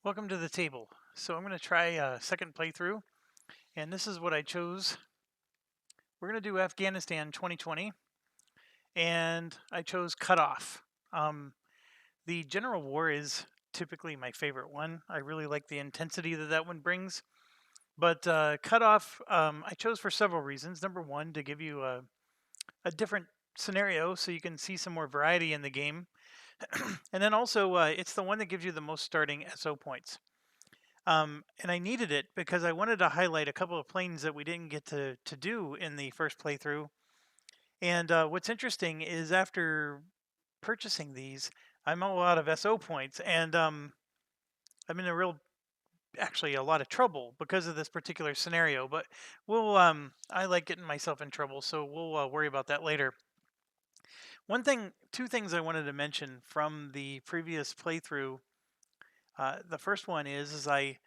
Welcome to the table. So I'm going to try a second playthrough, and this is what I chose. We're going to do Afghanistan 2020, and I chose Cutoff. The General War is typically my favorite one. I really like the intensity that one brings. But Cutoff, I chose for several reasons. Number one, to give you a different scenario so you can see some more variety in the game. And then also, it's the one that gives you the most starting SO points. And I needed it because I wanted to highlight a couple of planes that we didn't get to do in the first playthrough. And what's interesting is after purchasing these, I'm all out of SO points, and I'm in actually a lot of trouble because of this particular scenario. But I like getting myself in trouble, so we'll worry about that later. Two things I wanted to mention from the previous playthrough. The first one is I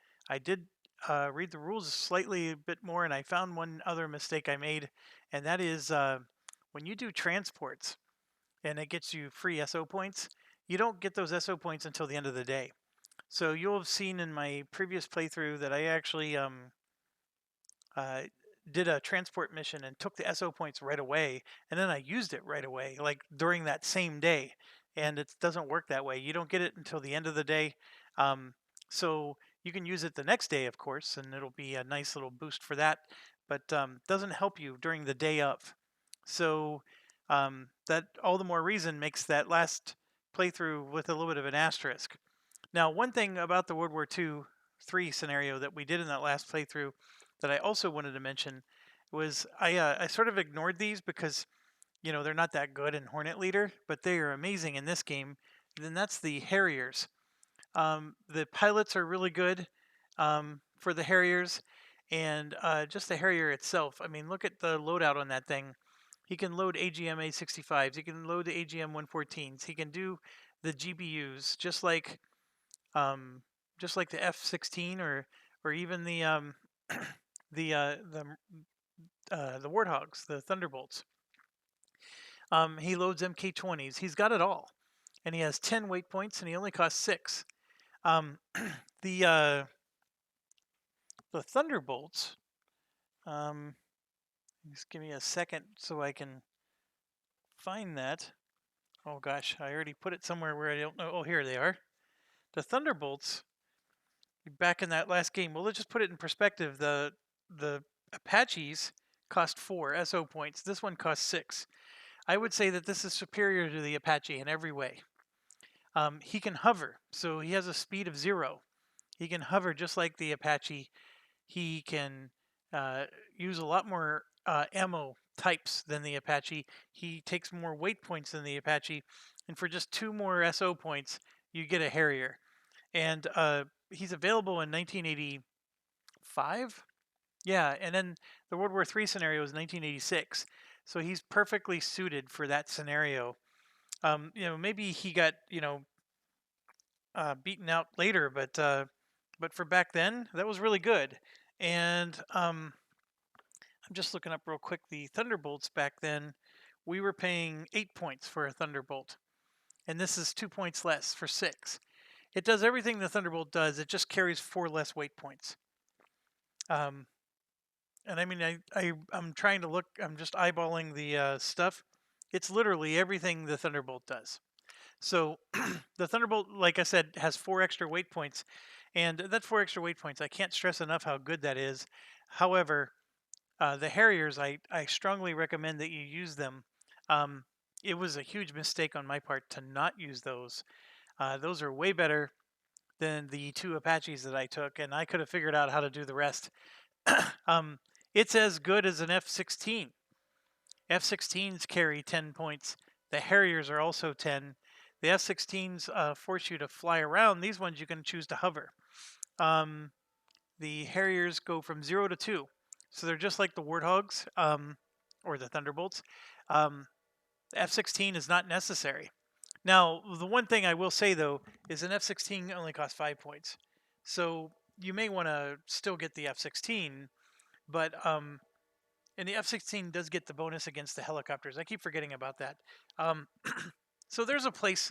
did read the rules slightly a bit more, and I found one other mistake I made, and that is when you do transports and it gets you free SO points, you don't get those SO points until the end of the day. So you'll have seen in my previous playthrough that I actually uh, did a transport mission and took the SO points right away, and then I used it right away, like during that same day. And it doesn't work that way. You don't get it until the end of the day. Um, so you can use it the next day, of course, and it'll be a nice little boost for that. But doesn't help you during the day of. So that all the more reason makes that last playthrough with a little bit of an asterisk. Now, one thing about the World War II/3 scenario that we did in that last playthrough that I also wanted to mention was I sort of ignored these because they're not that good in Hornet Leader, but they are amazing in this game. Then that's the Harriers. The pilots are really good for the Harriers, and just the Harrier itself. I mean, look at the loadout on that thing. He can load AGM A65s. He can load the AGM 114s. He can do the GBUs um, just like the F-16 or even the Warthogs, the Thunderbolts. He loads MK20s. He's got it all, and he has 10 weight points, and he only costs 6. Um, the uh, the Thunderbolts. Um, just give me a second so I can find that. Oh gosh, I already put it somewhere where I don't know. Oh, here they are. The Thunderbolts. Back in that last game. Well, let's just put it in perspective. The Apaches cost 4 SO points. This one costs 6. I would say that this is superior to the Apache in every way. He can hover, so he has a speed of 0. He can hover just like the Apache. He can use a lot more ammo types than the Apache. He takes more weight points than the Apache. And for just 2 more SO points, you get a Harrier. And he's available in 1985. Yeah, and then the World War III scenario is 1986. So he's perfectly suited for that scenario. Maybe he got beaten out later, but for back then, that was really good. And I'm just looking up real quick the Thunderbolts back then. We were paying 8 points for a Thunderbolt, and this is 2 points less for 6. It does everything the Thunderbolt does. It just carries 4 less weight points. And I mean, I'm trying to look. I'm just eyeballing the stuff. It's literally everything the Thunderbolt does. So the Thunderbolt, like I said, has 4 extra weight points, and that 4 extra weight points, I can't stress enough how good that is. However, the Harriers, I strongly recommend that you use them. It was a huge mistake on my part to not use those. Those are way better than the 2 Apaches that I took, and I could have figured out how to do the rest. It's as good as an F-16. F-16s carry 10 points. The Harriers are also 10. The F-16s force you to fly around. These ones you can choose to hover. The Harriers go from 0 to 2. So they're just like the Warthogs or the Thunderbolts. The F-16 is not necessary. Now, the one thing I will say, though, is an F-16 only costs 5 points. So you may want to still get the F-16, but and the F-16 does get the bonus against the helicopters. I keep forgetting about that. So there's a place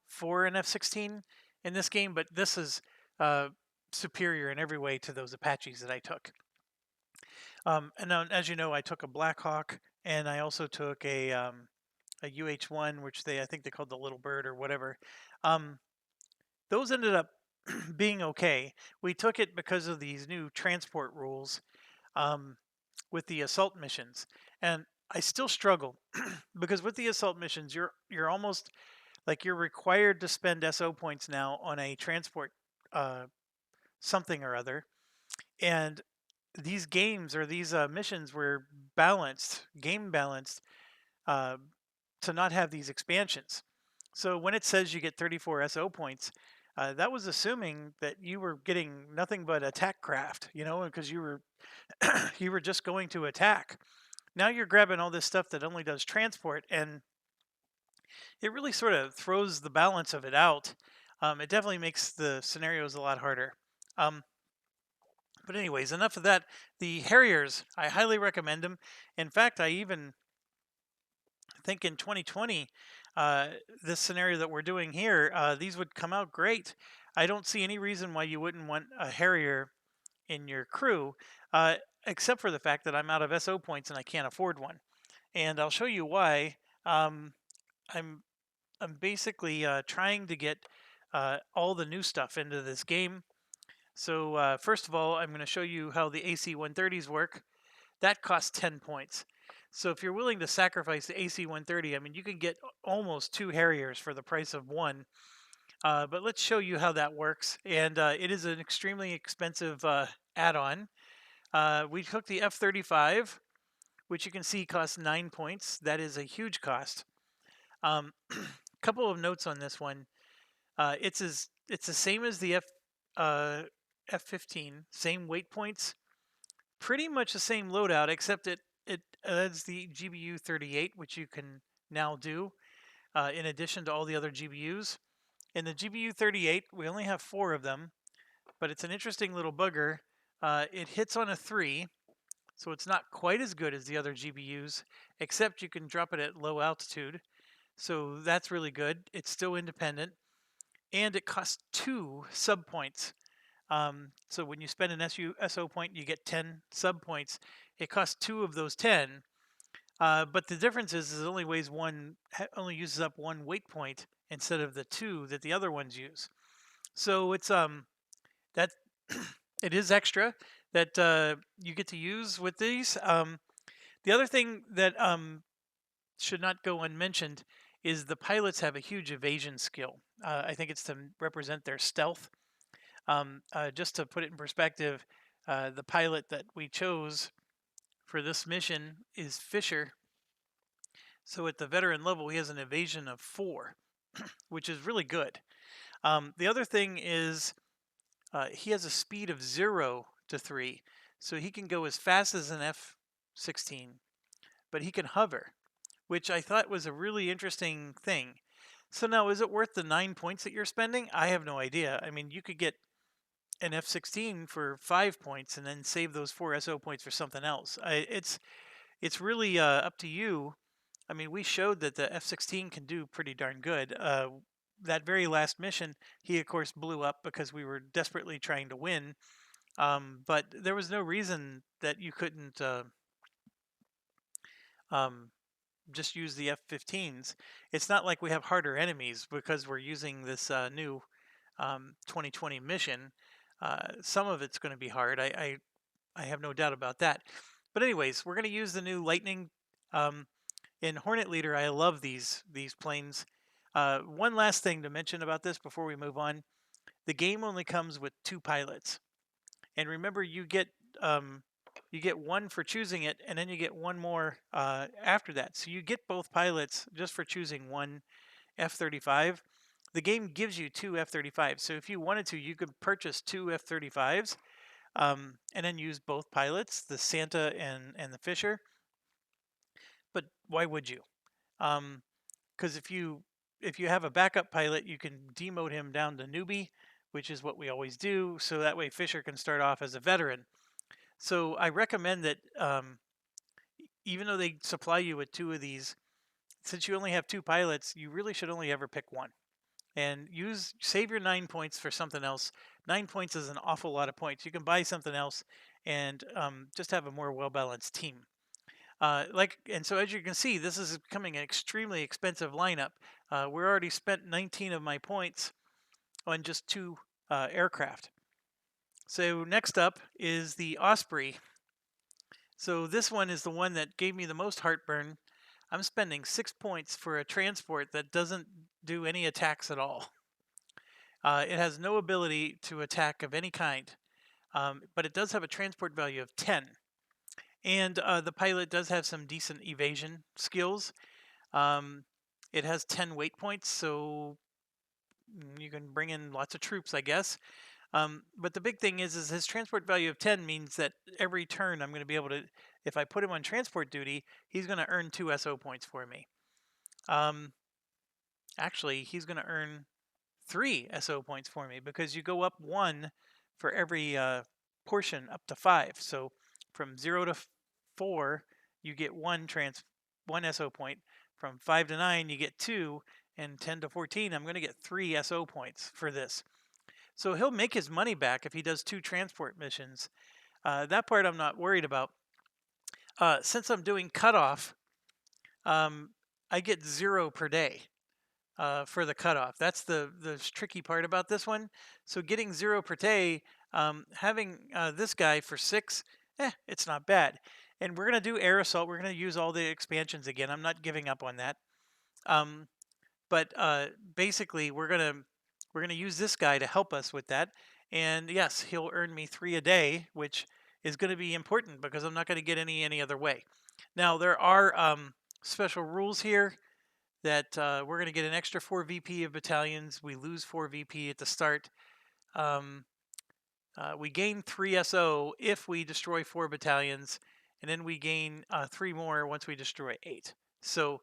for an F-16 in this game, but this is uh, superior in every way to those Apaches that I took. And now, as you know, I took a Black Hawk, and I also took a UH-1, which I think they called the Little Bird or whatever. Um, those ended up being okay. We took it because of these new transport rules um, with the assault missions, and I still struggle because with the assault missions, you're almost like you're required to spend SO points now on a transport uh, something or other, and these games or these missions were game balanced, uh, to not have these expansions. So when it says you get 34 SO points, that was assuming that you were getting nothing but attack craft, because you were you were just going to attack. Now you're grabbing all this stuff that only does transport, and it really sort of throws the balance of it out. It definitely makes the scenarios a lot harder. Um, but anyways, enough of that. The Harriers, I highly recommend them. In fact, I even think in 2020, uh, this scenario that we're doing here, these would come out great. I don't see any reason why you wouldn't want a Harrier in your crew, uh, except for the fact that I'm out of SO points and I can't afford one. And I'll show you why. Um, I'm I'm basically trying to get all the new stuff into this game. So first of all, I'm going to show you how the AC-130s work. That costs 10 points. So if you're willing to sacrifice the AC-130, I mean, you can get almost 2 Harriers for the price of one. But let's show you how that works. And it is an extremely expensive add-on. We took the F-35, which you can see costs 9 points. That is a huge cost. Couple of notes on this one. It's the same as the F-15, same weight points, pretty much the same loadout, except it adds the GBU 38, which you can now do in addition to all the other GBUs. In the GBU 38, we only have 4 of them, but it's an interesting little bugger. It hits on a 3, so it's not quite as good as the other GBUs, except you can drop it at low altitude. So that's really good. It's still independent, and it costs 2 sub points. So when you spend an SO point, you get 10 sub points. It costs 2 of those 10, but the difference is it only only uses up 1 weight point instead of the 2 that the other ones use. So it's that it is extra that you get to use with these. The other thing that should not go unmentioned is the pilots have a huge evasion skill. I think it's to represent their stealth. Just to put it in perspective, the pilot that we chose for this mission is Fisher. So at the veteran level, he has an evasion of 4, which is really good. The other thing is he has a speed of 0 to 3. So he can go as fast as an F-16, but he can hover, which I thought was a really interesting thing. So now, is it worth the 9 points that you're spending? I have no idea. I mean, you could get an F-16 for 5 points and then save those 4 SO points for something else. It's really up to you. I mean, we showed that the F-16 can do pretty darn good. That very last mission, he of course blew up because we were desperately trying to win. But there was no reason that you couldn't um, just use the F-15s. It's not like we have harder enemies because we're using this new 2020 mission. Some of it's going to be hard. I have no doubt about that. But anyways, we're going to use the new Lightning. In Hornet Leader, I love these planes. One last thing to mention about this before we move on: the game only comes with 2 pilots, and remember, you get one for choosing it, and then you get one more after that. So you get both pilots just for choosing one F-35. The game gives you 2 F-35s, so if you wanted to, you could purchase 2 F-35s and then use both pilots, the Santa and the Fisher. But why would you? Because if you have a backup pilot, you can demote him down to newbie, which is what we always do. So that way Fisher can start off as a veteran. So I recommend that even though they supply you with 2 of these, since you only have 2 pilots, you really should only ever pick one. And save your 9 points for something else. 9 points is an awful lot of points. You can buy something else and just have a more well-balanced team. And so as you can see, this is becoming an extremely expensive lineup. We're already spent 19 of my points on just 2 aircraft. So next up is the Osprey. So this one is the one that gave me the most heartburn. I'm spending 6 points for a transport that doesn't do any attacks at all. It has no ability to attack of any kind, but it does have a transport value of 10. And the pilot does have some decent evasion skills. It has 10 weight points, so you can bring in lots of troops, I guess. But the big thing is his transport value of 10 means that every turn I'm going to be able to, if I put him on transport duty, he's going to earn 2 SO points for me. Actually, he's going to earn 3 SO points for me because you go up 1 for every portion up to 5. So from 0 to 4, you get 1 SO point. From 5 to 9, you get 2. And 10 to 14, I'm going to get 3 SO points for this. So he'll make his money back if he does 2 transport missions. That part I'm not worried about. Since I'm doing cutoff, I get 0 per day for the cutoff. That's the tricky part about this one. So getting 0 per day, having this guy for 6, it's not bad. And we're going to do air assault. We're going to use all the expansions again. I'm not giving up on that. But basically, we're gonna use this guy to help us with that. And yes, he'll earn me 3 a day, which is going to be important because I'm not going to get any other way. Now there are special rules here that we're going to get an extra 4 VP of battalions. We lose 4 VP at the start. We gain 3 SO if we destroy 4 battalions, and then we gain 3 more once we destroy 8. So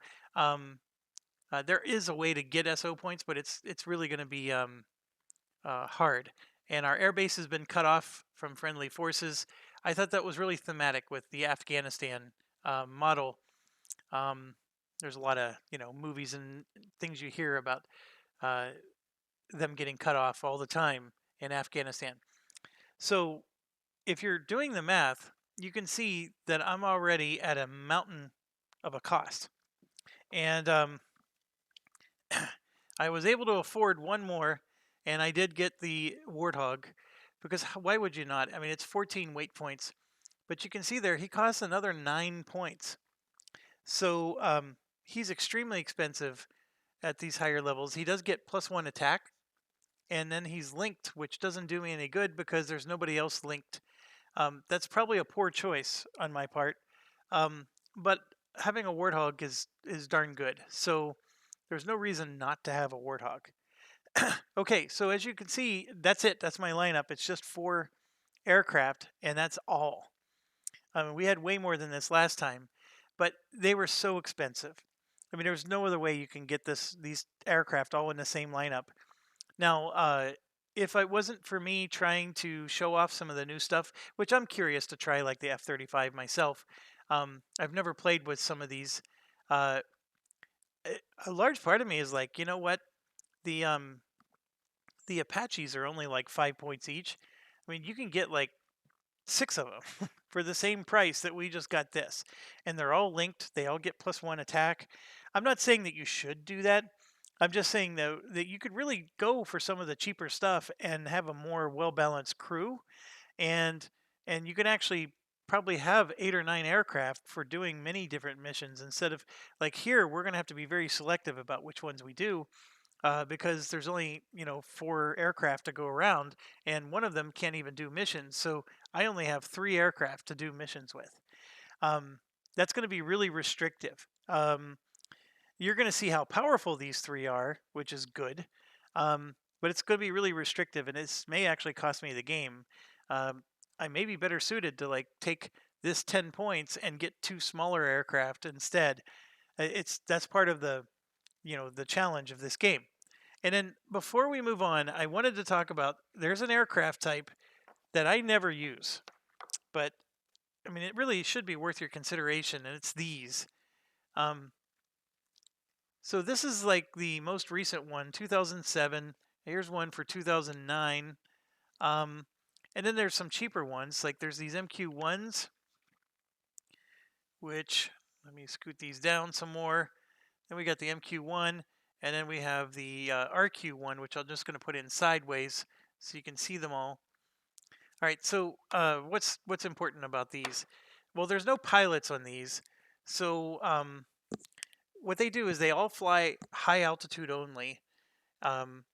there is a way to get SO points, but it's really going to be hard. And our airbase has been cut off from friendly forces. I thought that was really thematic with the Afghanistan model. There's a lot of movies and things you hear about them getting cut off all the time in Afghanistan. So if you're doing the math, you can see that I'm already at a mountain of a cost. And I was able to afford 1 more, and I did get the Warthog, because why would you not? I mean, it's 14 weight points, but you can see there he costs another 9 points. So he's extremely expensive at these higher levels. He does get +1 attack, and then he's linked, which doesn't do me any good because there's nobody else linked. That's probably a poor choice on my part, but having a Warthog is darn good. So there's no reason not to have a Warthog. Okay, so as you can see, that's it. That's my lineup. It's just 4 aircraft, and that's all. I mean, we had way more than this last time, but they were so expensive. I mean, there's no other way you can get these aircraft all in the same lineup. Now, if it wasn't for me trying to show off some of the new stuff, which I'm curious to try, like the F-35 myself, I've never played with some of these. A large part of me is like, you know what? The Apaches are only like 5 points each. I mean, you can get like 6 of them for the same price that we just got this. And they're all linked. They all get +1 attack. I'm not saying that you should do that. I'm just saying that you could really go for some of the cheaper stuff and have a more well-balanced crew. And you can actually probably have 8 or 9 aircraft for doing many different missions instead of, like here, we're going to have to be very selective about which ones we do. Because there's only 4 aircraft to go around, and one of them can't even do missions. So I only have 3 aircraft to do missions with. That's going to be really restrictive. You're going to see how powerful these 3 are, which is good. But it's going to be really restrictive, and this may actually cost me the game. I may be better suited to like take this 10 points and get 2 smaller aircraft instead. That's part of the the challenge of this game. And then before we move on, I wanted to talk about there's an aircraft type that I never use, but I mean, it really should be worth your consideration, and it's these. So this is like the most recent one, 2007. Here's one for 2009. Um, and then there's some cheaper ones, like there's these MQ1s, which, let me scoot these down some more. Then we got the MQ1, and then we have the RQ1, which I'm just going to put in sideways so you can see them all. All right, so what's important about these? Well, there's no pilots on these, so what they do is they all fly high altitude only, um,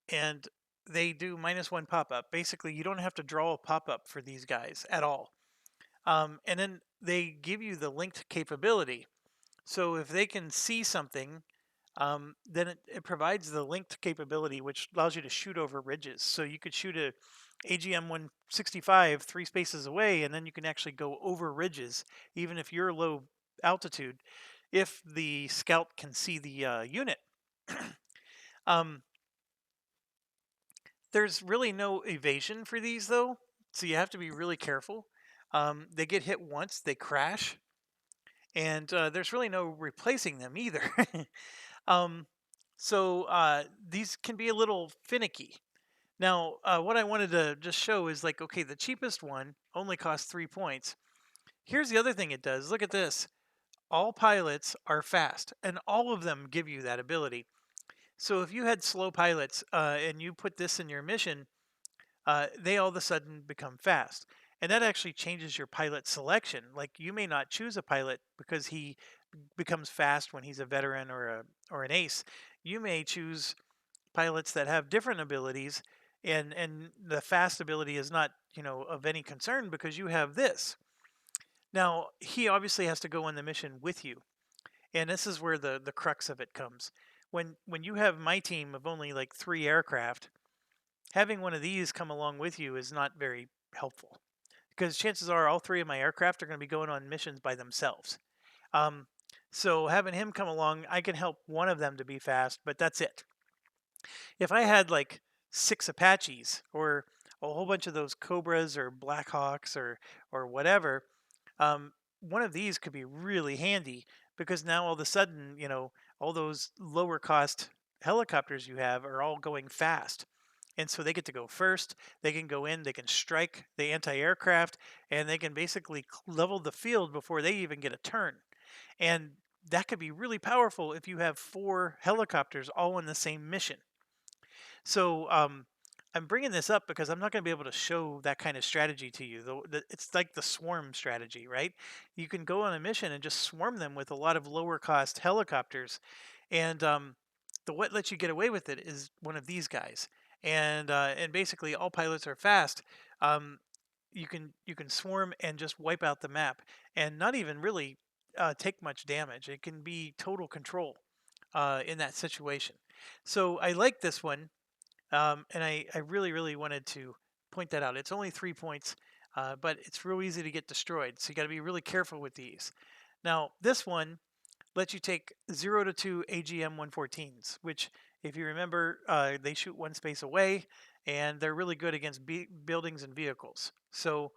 and they do -1 pop-up. Basically, you don't have to draw a pop-up for these guys at all. And then they give you the linked capability. So if they can see something, then it provides the linked capability, which allows you to shoot over ridges. So you could shoot a AGM 165 3 spaces away, and then you can actually go over ridges, even if you're low altitude, if the scout can see the unit. um, there's really no evasion for these, though, so you have to be really careful. They get hit once, they crash, and there's really no replacing them either. um, so these can be a little finicky. Now, what I wanted to just show is like, okay, the cheapest one only costs 3 points. Here's the other thing it does. Look at this. All pilots are fast, and all of them give you that ability. So if you had slow pilots and you put this in your mission, they all of a sudden become fast. And that actually changes your pilot selection. Like you may not choose a pilot because he becomes fast when he's a veteran or an ace. You may choose pilots that have different abilities, and the fast ability is not of any concern because you have this. Now he obviously has to go on the mission with you, and this is where the crux of it comes. When you have my team of only like 3 aircraft, having one of these come along with you is not very helpful because chances are all 3 of my aircraft are going to be going on missions by themselves. Um, so having him come along, I can help one of them to be fast, but that's it. If I had like 6 Apaches or a whole bunch of those Cobras or Blackhawks or whatever, um, one of these could be really handy because now all of a sudden, all those lower cost helicopters you have are all going fast. And so they get to go first. They can go in, they can strike the anti aircraft, and they can basically level the field before they even get a turn. And that could be really powerful if you have 4 helicopters all on the same mission. So I'm bringing this up because I'm not going to be able to show that kind of strategy to you. It's like the swarm strategy, right? You can go on a mission and just swarm them with a lot of lower cost helicopters, and the what lets you get away with it is one of these guys, and basically all pilots are fast. Um, you can swarm and just wipe out the map, and not even really take much damage. It can be total control in that situation. So I like this one, and I really, really wanted to point that out. It's only 3 points, but it's real easy to get destroyed. So you got to be really careful with these. Now, this one lets you take 0 to 2 AGM 114s, which, if you remember, they shoot 1 space away, and they're really good against buildings and vehicles. So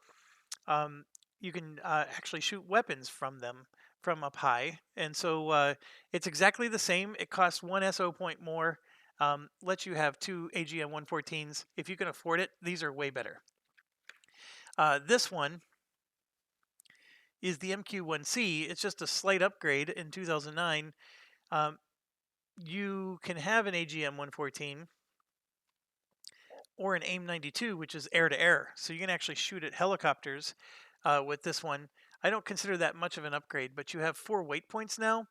um, you can actually shoot weapons from them from up high. And so it's exactly the same. It costs 1 SO point more, lets you have 2 AGM 114s. If you can afford it, these are way better. This one is the MQ-1C. It's just a slight upgrade in 2009. Um, you can have an AGM 114 or an AIM 92, which is air to air. So you can actually shoot at helicopters with this one. I don't consider that much of an upgrade, but you have 4 weight points now.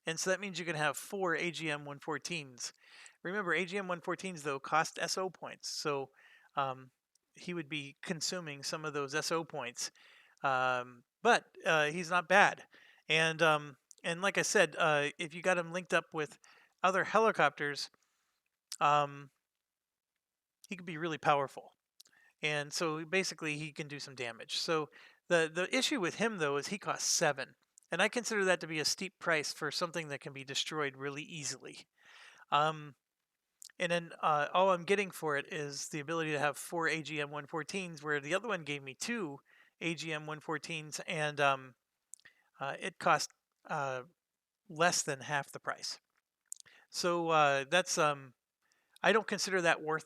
And so that means you can have 4 AGM 114s. Remember, AGM 114s, though, cost SO points. So um, he would be consuming some of those SO points. But he's not bad. And like I said, if you got him linked up with other helicopters, um, he could be really powerful. And so basically he can do some damage. So the issue with him, though, is he costs 7. And I consider that to be a steep price for something that can be destroyed really easily. Um, and then all I'm getting for it is the ability to have 4 AGM 114s, where the other one gave me 2 AGM 114s, and it cost uh, less than half the price. So that's I don't consider that worth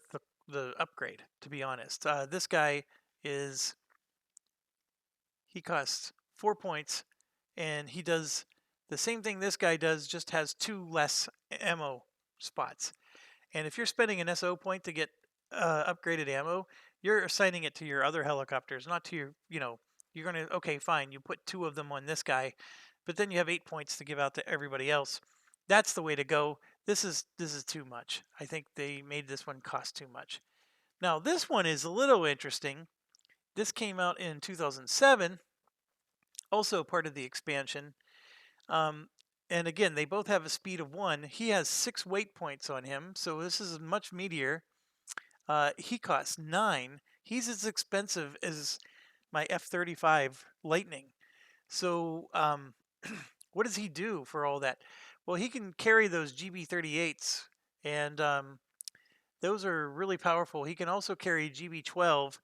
the upgrade, to be honest. This guy is he costs 4 points, and he does the same thing this guy does, just has 2 less ammo spots. And if you're spending an SO point to get upgraded ammo, you're assigning it to your other helicopters, not to your, you're going to, okay, fine, you put 2 of them on this guy, but then you have 8 points to give out to everybody else. That's the way to go. This is too much. I think they made this one cost too much. Now, this one is a little interesting. This came out in 2007, also part of the expansion. Um, and again, they both have a speed of 1. He has 6 weight points on him, so this is much meatier. He costs 9. He's as expensive as my F-35 Lightning. So what does he do for all that? Well, he can carry those GB-38s, and those are really powerful. He can also carry GB-12,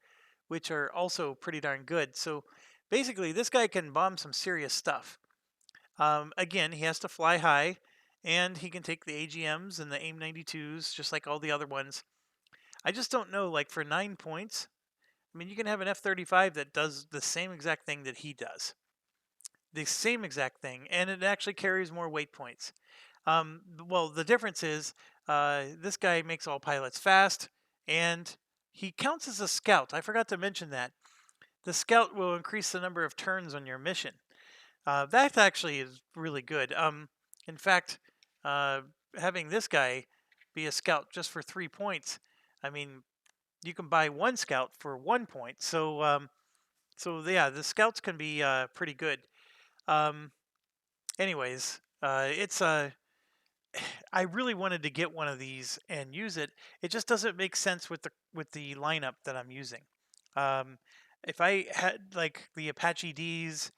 which are also pretty darn good. So basically, this guy can bomb some serious stuff. Again, he has to fly high, and he can take the AGMs and the AIM-92s, just like all the other ones. I just don't know, like for 9 points, I mean, you can have an F-35 that does the same exact thing that he does. The same exact thing, and it actually carries more weight points. Well, the difference is this guy makes all pilots fast, and he counts as a scout. I forgot to mention that. The scout will increase the number of turns on your mission. That actually is really good. In fact, having this guy be a scout just for 3 points, I mean, you can buy 1 scout for 1 point. So yeah, the scouts can be pretty good. Um, anyways, it's I really wanted to get one of these and use it. It just doesn't make sense with the lineup that I'm using. Um, if I had like the Apache Ds,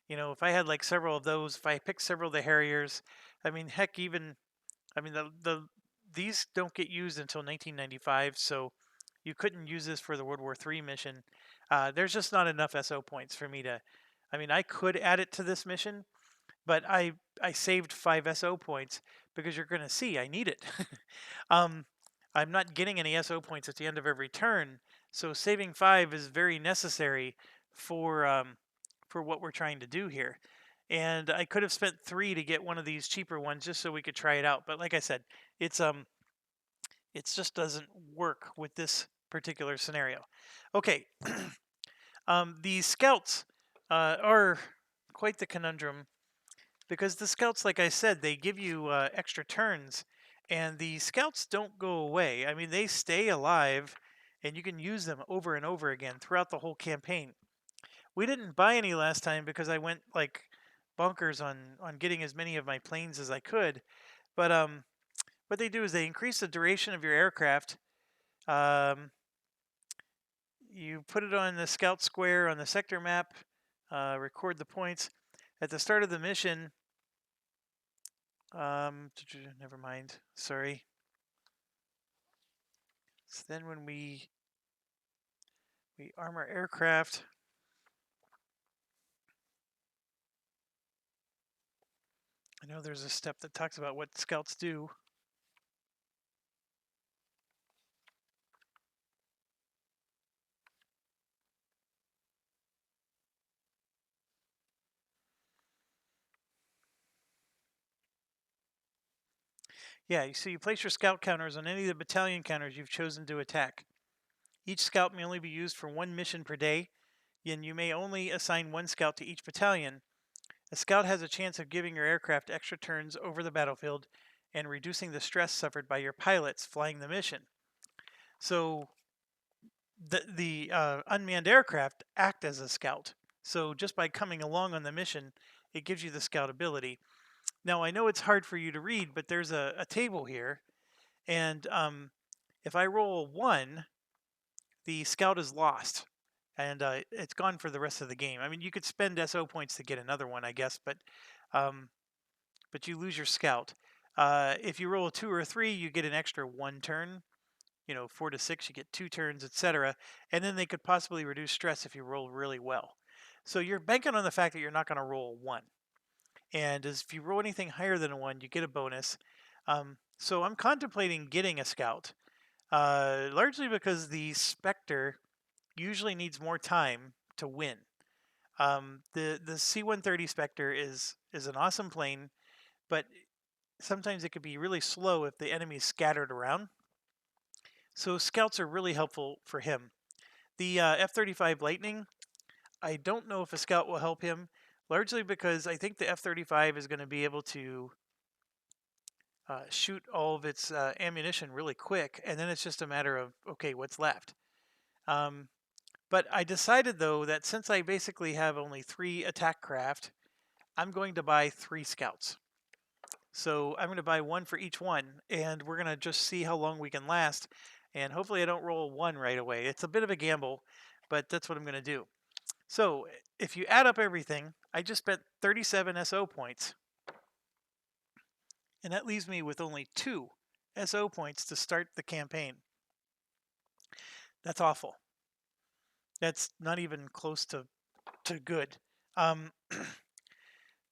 if I had like several of those, if I picked several of the Harriers, I mean, heck, even I mean these don't get used until 1995, so you couldn't use this for the World War III mission. There's just not enough SO points for me to. I mean, I could add it to this mission, but I saved 5 SO points because you're going to see I need it. um, I'm not getting any SO points at the end of every turn, so saving 5 is very necessary for what we're trying to do here. And I could have spent 3 to get one of these cheaper ones just so we could try it out. But like I said, it just doesn't work with this particular scenario. Okay, the scouts are quite the conundrum because the scouts, like I said, they give you extra turns, and the scouts don't go away. I mean, they stay alive, and you can use them over and over again throughout the whole campaign. We didn't buy any last time because I went like bonkers on getting as many of my planes as I could. But what they do is they increase the duration of your aircraft. Um, you put it on the scout square on the sector map, record the points. At the start of the mission, never mind. Sorry. So then when we arm our aircraft, I know there's a step that talks about what scouts do. Yeah, so you place your scout counters on any of the battalion counters you've chosen to attack. Each scout may only be used for 1 mission per day, and you may only assign 1 scout to each battalion. A scout has a chance of giving your aircraft extra turns over the battlefield and reducing the stress suffered by your pilots flying the mission. So the unmanned aircraft act as a scout. So just by coming along on the mission, it gives you the scout ability. Now, I know it's hard for you to read, but there's a table here. And if I roll a 1, the scout is lost. And it's gone for the rest of the game. I mean, you could spend SO points to get another one, I guess, um, but you lose your scout. If you roll a 2 or a 3, you get an extra 1 turn. 4 to 6, you get 2 turns, etc. And then they could possibly reduce stress if you roll really well. So you're banking on the fact that you're not going to roll a 1. And if you roll anything higher than a 1, you get a bonus. So I'm contemplating getting a scout. Largely because the Spectre usually needs more time to win. The C-130 Spectre is an awesome plane, but sometimes it could be really slow if the enemy's scattered around. So scouts are really helpful for him. The F-35 Lightning, I don't know if a scout will help him, largely because I think the F-35 is going to be able to shoot all of its ammunition really quick, and then it's just a matter of, okay, what's left. But I decided, though, that since I basically have only 3 attack craft, I'm going to buy 3 scouts. So I'm going to buy 1 for each one, and we're going to just see how long we can last. And hopefully I don't roll 1 right away. It's a bit of a gamble, but that's what I'm going to do. So if you add up everything, I just spent 37 SO points. And that leaves me with only 2 SO points to start the campaign. That's awful. That's not even close to good.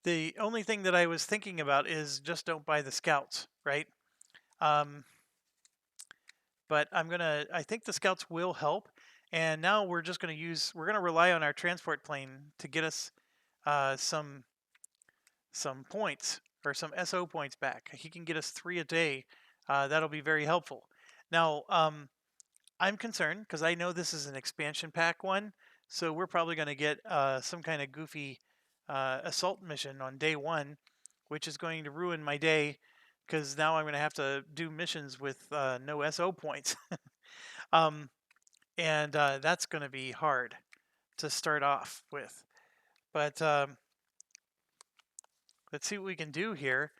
The only thing that I was thinking about is just don't buy the scouts, right? But I think the scouts will help. And now we're just going to rely on our transport plane to get us some points or some SO points back. He can get us 3 a day. That'll be very helpful. Now, I'm concerned because I know this is an expansion pack one, so we're probably going to get some kind of goofy assault mission on day 1, which is going to ruin my day because now I'm going to have to do missions with no SO points. And that's going to be hard to start off with. But let's see what we can do here.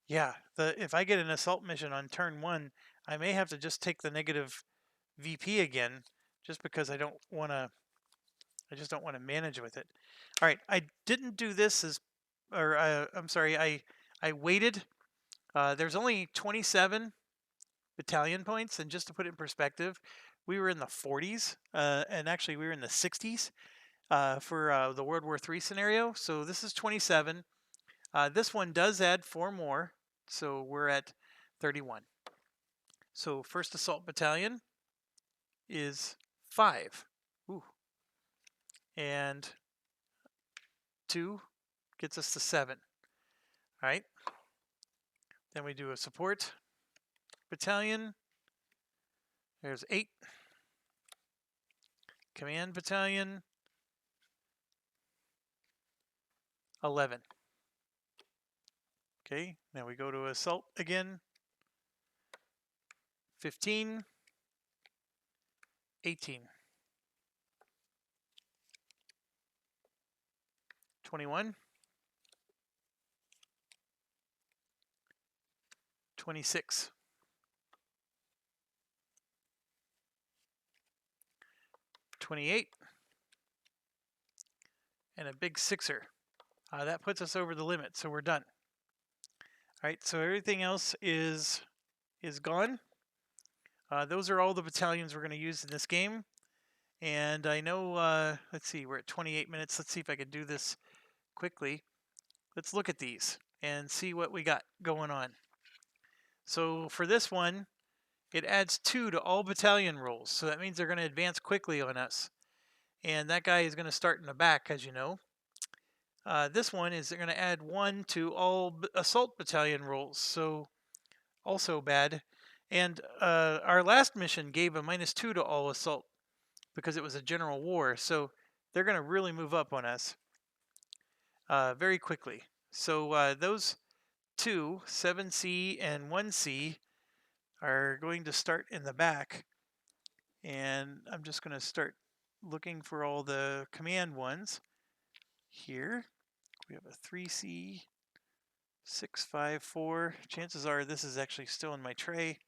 Yeah, if I get an assault mission on turn 1, I may have to just take the negative VP again, just because I just don't want to manage with it. All right, I didn't do this I'm sorry, I waited. There's only 27 battalion points, and just to put it in perspective, we were in the 40s, and actually we were in the 60s for the World War III scenario. So this is 27. This one does add 4 more, so we're at 31. So 1st Assault Battalion is 5. Ooh. And 2 gets us to 7. All right. Then we do a support battalion. There's 8. Command battalion, 11. Okay, now we go to assault again. 15, 18, 21, 26, 28, and a big 6er. That puts us over the limit, so we're done. All right, so everything else is gone. Those are all the battalions we're going to use in this game. And I know, let's see, we're at 28 minutes. Let's see if I can do this quickly. Let's look at these and see what we got going on. So for this one, it adds 2 to all battalion rolls. So that means they're going to advance quickly on us. And that guy is going to start in the back, as you know. This one is going to add 1 to all assault battalion rolls. So also bad. And our last mission gave a -2 to all assault because it was a general war. So they're going to really move up on us very quickly. So those 2, 7C and 1C, are going to start in the back. And I'm just going to start looking for all the command ones here. We have a 3C, 654. Chances are this is actually still in my tray.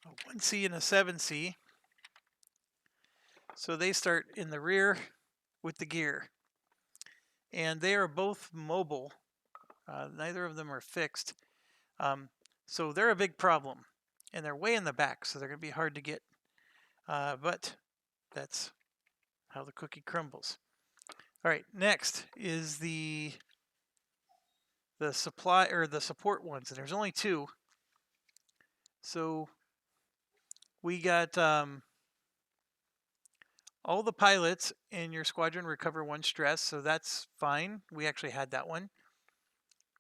A 1C and a 7C. So they start in the rear with the gear. And they are both mobile. Neither of them are fixed. So they're a big problem. And they're way in the back, so they're going to be hard to get. But that's how the cookie crumbles. All right, next is the supply or the support ones, and there's only 2. So we got all the pilots in your squadron recover 1 stress, so that's fine. We actually had that one.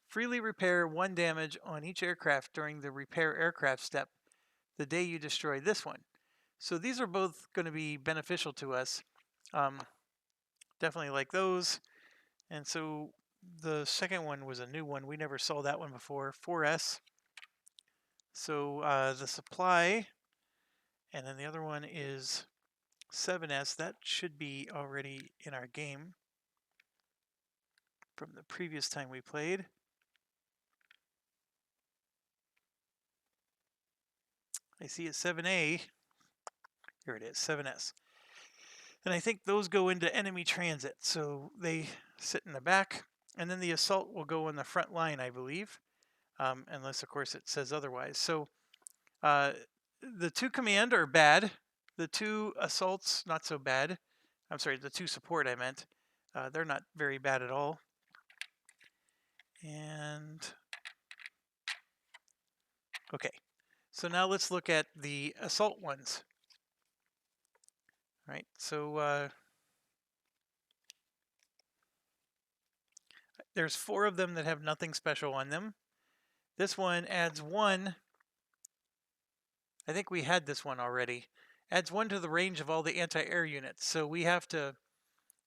Freely repair 1 damage on each aircraft during the repair aircraft step the day you destroy this one. So these are both going to be beneficial to us. Definitely like those. And so the second one was a new one. We never saw that one before. 4S. So the supply, and then the other one is 7S. That should be already in our game from the previous time we played. I see a 7A. Here it is, 7S. And I think those go into enemy transit. So they sit in the back, and then the assault will go in the front line, I believe, unless, of course, it says otherwise. So the 2 command are bad. The 2 assaults, not so bad. I'm sorry, the 2 support I meant. They're not very bad at all. And okay, so now let's look at the assault ones. All right, so there's 4 of them that have nothing special on them. This one adds 1. I think we had this one already. Adds 1 to the range of all the anti-air units. So we have to,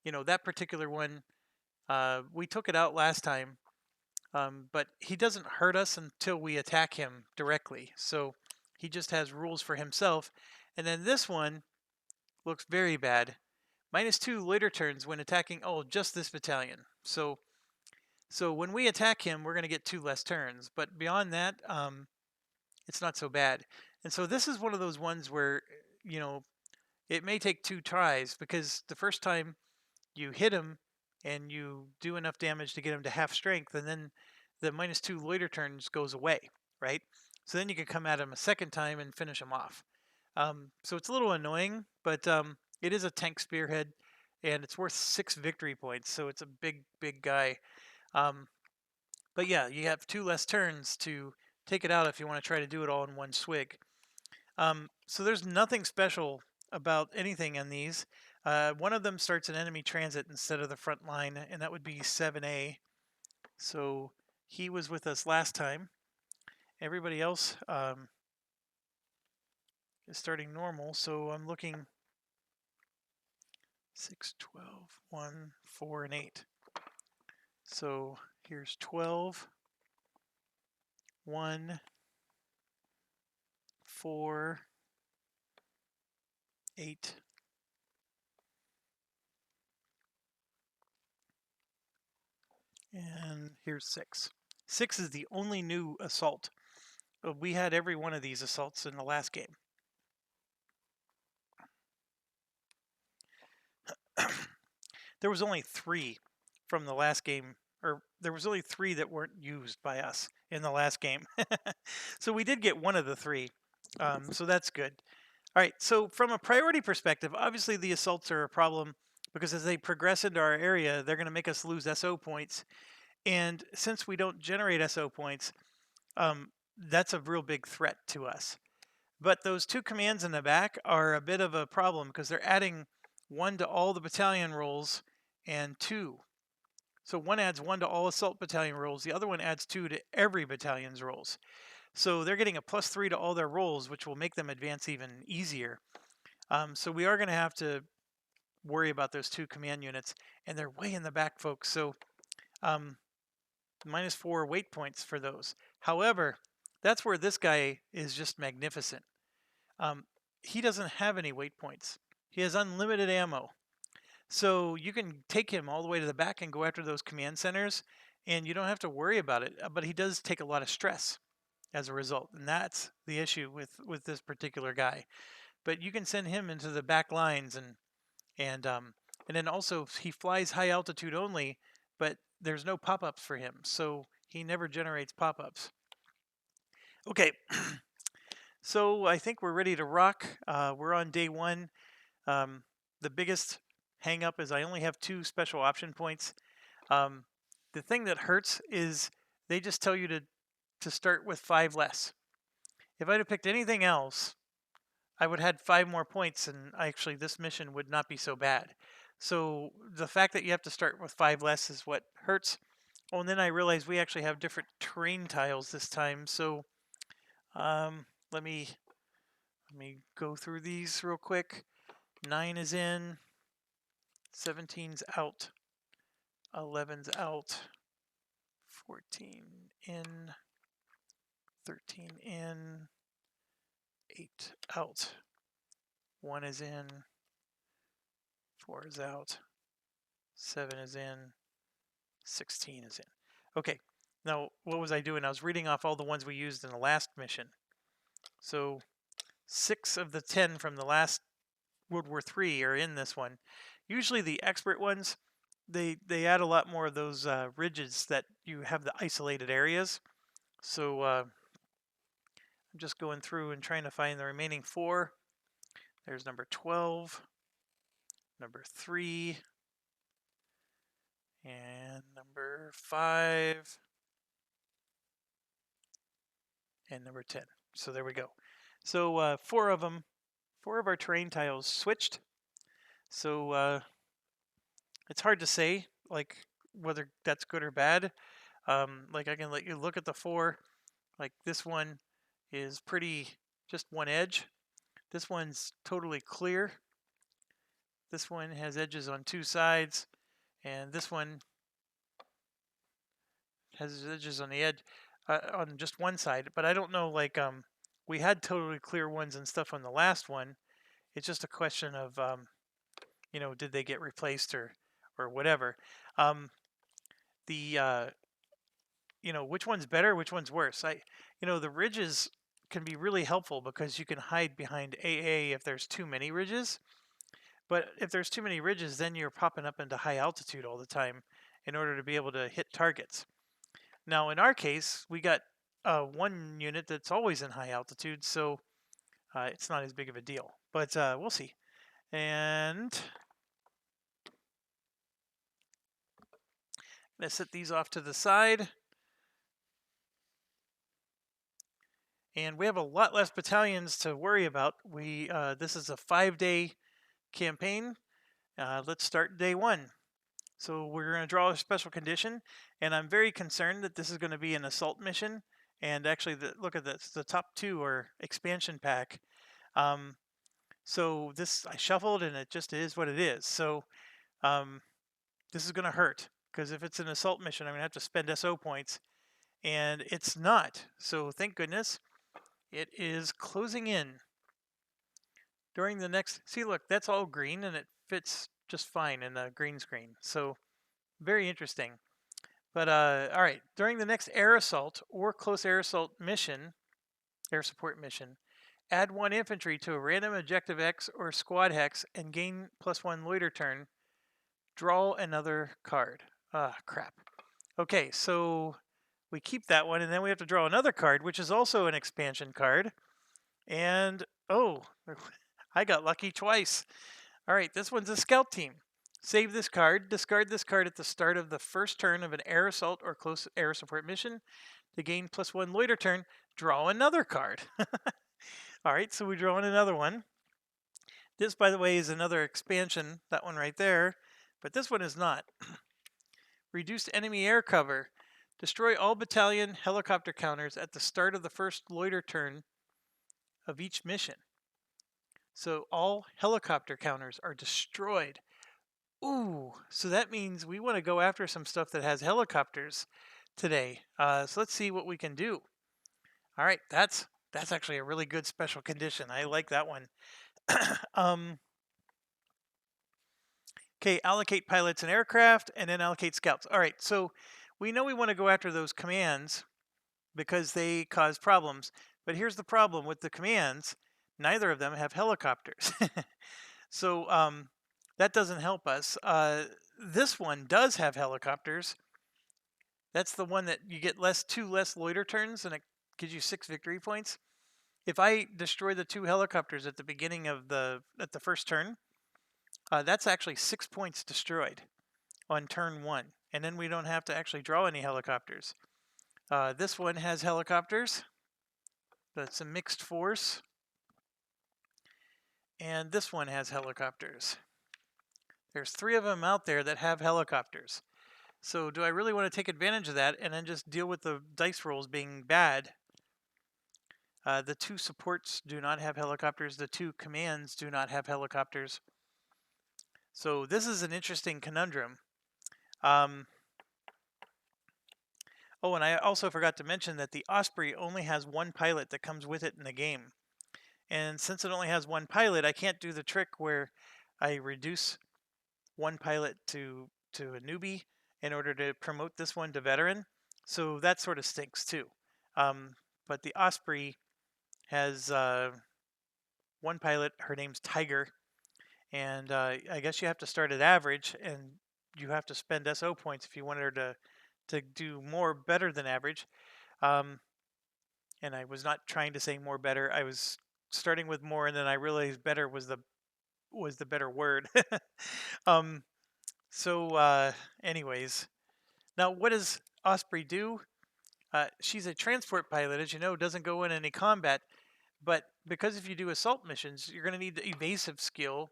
that particular one, we took it out last time, but he doesn't hurt us until we attack him directly. So he just has rules for himself. And then this one looks very bad. -2 later turns when attacking, just this battalion. So when we attack him, we're going to get 2 less turns. But beyond that, it's not so bad. And so this is one of those ones where, it may take 2 tries, because the first time you hit him and you do enough damage to get him to half strength, and then the -2 loiter turns goes away, right? So then you can come at him a second time and finish him off. So it's a little annoying, but it is a tank spearhead, and it's worth 6 victory points, so it's a big, big guy. But yeah, you have 2 less turns to take it out if you want to try to do it all in one swig. So there's nothing special about anything in these. One of them starts an enemy transit instead of the front line, and that would be 7A. So he was with us last time. Everybody else is starting normal, so I'm looking 6, 12, 1, 4, and 8. So here's 12, 1, 4, 8, and here's 6. 6 is the only new assault. We had every one of these assaults in the last game. There was only 3 from the last game, or there was only 3 that weren't used by us in the last game. So we did get one of the 3. So that's good. All right, so from a priority perspective, obviously the assaults are a problem, because as they progress into our area, they're going to make us lose SO points. And since we don't generate SO points, that's a real big threat to us. But those 2 commands in the back are a bit of a problem, because they're adding 1 to all the battalion rolls and 2. So one adds 1 to all assault battalion rolls. The other one adds 2 to every battalion's rolls. So they're getting a +3 to all their rolls, which will make them advance even easier. So we are going to have to worry about those 2 command units, and they're way in the back, folks. So -4 weight points for those. However, that's where this guy is just magnificent. He doesn't have any weight points. He has unlimited ammo. So you can take him all the way to the back and go after those command centers, and you don't have to worry about it. But he does take a lot of stress as a result, and that's the issue with this particular guy. But you can send him into the back lines, and then also he flies high altitude only, but there's no pop-ups for him, so he never generates pop-ups. Okay, so I think we're ready to rock. We're on day 1. The biggest hang up is I only have 2 special option points. The thing that hurts is they just tell you to start with 5 less. If I'd have picked anything else, I would have had 5 more points, and actually this mission would not be so bad. So the fact that you have to start with 5 less is what hurts. Oh, and then I realized we actually have different terrain tiles this time. So um, let me go through these real quick. 9 is in, 17's out, 11's out, 14 in, 13 in, 8 out, 1 is in, 4 is out, 7 is in, 16 is in. Okay, now what was I doing? I was reading off all the ones we used in the last mission. So 6 of the 10 from the last World War III are in this one. Usually the expert ones, they add a lot more of those ridges that you have the isolated areas. So I'm just going through and trying to find the remaining 4. There's number 12, number 3, and number 5, and number 10. So there we go. So 4 of them, 4 of our terrain tiles switched. So it's hard to say like whether that's good or bad. Like I can let you look at the 4. Like this one is pretty just one edge. This one's totally clear. This one has edges on 2 sides, and this one has edges on the edge on just one side. But I don't know, like we had totally clear ones and stuff on the last one. It's just a question of did they get replaced or whatever. The which one's better, which one's worse. The ridges can be really helpful because you can hide behind AA if there's too many ridges. But if there's too many ridges, then you're popping up into high altitude all the time in order to be able to hit targets. Now, in our case, we got one unit that's always in high altitude, so it's not as big of a deal. But we'll see. And I'm going to set these off to the side. And we have a lot less battalions to worry about. This is a 5-day campaign. Let's start day 1. So we're going to draw a special condition, and I'm very concerned that this is going to be an assault mission. And actually, look at this. The top 2 are expansion pack. So this I shuffled, and it just is what it is. So this is going to hurt, because if it's an assault mission, I'm going to have to spend SO points, and it's not. So thank goodness. It is closing in. During the next, see, look, that's all green, and it fits just fine in the green screen. So very interesting. But all right, during the next air assault or close air assault mission, air support mission, add 1 infantry to a random objective X or squad hex and gain +1 loiter turn. Draw another card. Ah, crap. Okay, so we keep that one, and then we have to draw another card, which is also an expansion card. And, oh, I got lucky twice. All right, this one's a scout team. Save this card. Discard this card at the start of the first turn of an air assault or close air support mission. To gain +1 loiter turn, draw another card. All right, so we're drawing another one. This, by the way, is another expansion, that one right there. But this one is not. Reduced enemy air cover. Destroy all battalion helicopter counters at the start of the first loiter turn of each mission. So all helicopter counters are destroyed. Ooh, so that means we want to go after some stuff that has helicopters today. So let's see what we can do. All right, that's actually a really good special condition. I like that one. Okay, allocate pilots and aircraft, and then allocate scouts. All right, so we know we want to go after those commands because they cause problems. But here's the problem with the commands. Neither of them have helicopters. So that doesn't help us. This one does have helicopters. That's the one that you get 2 less loiter turns, and it gives you 6 victory points. If I destroy the 2 helicopters at the beginning of the first turn, that's actually 6 points destroyed on turn 1, and then we don't have to actually draw any helicopters. This one has helicopters. That's a mixed force. And this one has helicopters. There's 3 of them out there that have helicopters. So do I really want to take advantage of that and then just deal with the dice rolls being bad? The 2 supports do not have helicopters. The 2 commands do not have helicopters. So this is an interesting conundrum. Oh, and I also forgot to mention that the Osprey only has 1 pilot that comes with it in the game. And since it only has 1 pilot, I can't do the trick where I reduce 1 pilot to a newbie in order to promote this one to veteran. So that sort of stinks too. But the Osprey has 1 pilot. Her name's Tiger. And I guess you have to start at average, and you have to spend SO points if you want her to do more better than average. And I was not trying to say more better. I was starting with more, and then I realized better was the better word. Anyways, now what does Osprey do? She's a transport pilot, as you know, doesn't go in any combat. But because if you do assault missions, you're going to need the evasive skill,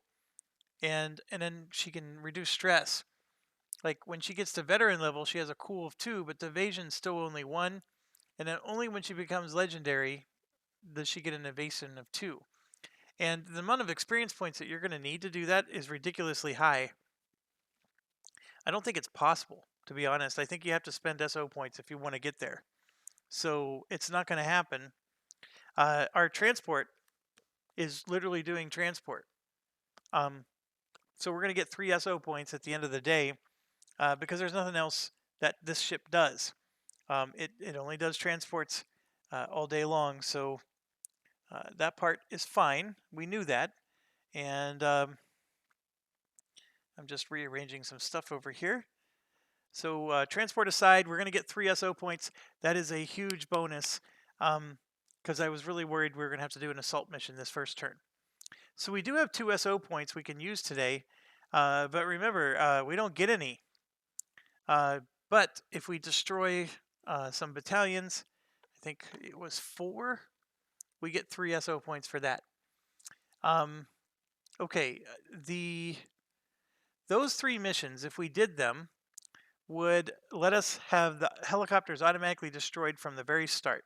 and then she can reduce stress. Like when she gets to veteran level, she has a cool of 2, but the evasion's still only 1. And then only when she becomes legendary does she get an evasion of 2. And the amount of experience points that you're going to need to do that is ridiculously high. I don't think it's possible, to be honest. I think you have to spend SO points if you want to get there. So it's not going to happen. Our transport is literally doing transport. So we're going to get 3 SO points at the end of the day because there's nothing else that this ship does. It only does transports all day long, so that part is fine. We knew that. And I'm just rearranging some stuff over here. So transport aside, we're going to get 3 SO points. That is a huge bonus because I was really worried we were going to have to do an assault mission this first turn. So we do have 2 SO points we can use today. But remember, we don't get any. But if we destroy some battalions, I think it was 4, we get 3 SO points for that. Okay, those 3 missions, if we did them, would let us have the helicopters automatically destroyed from the very start.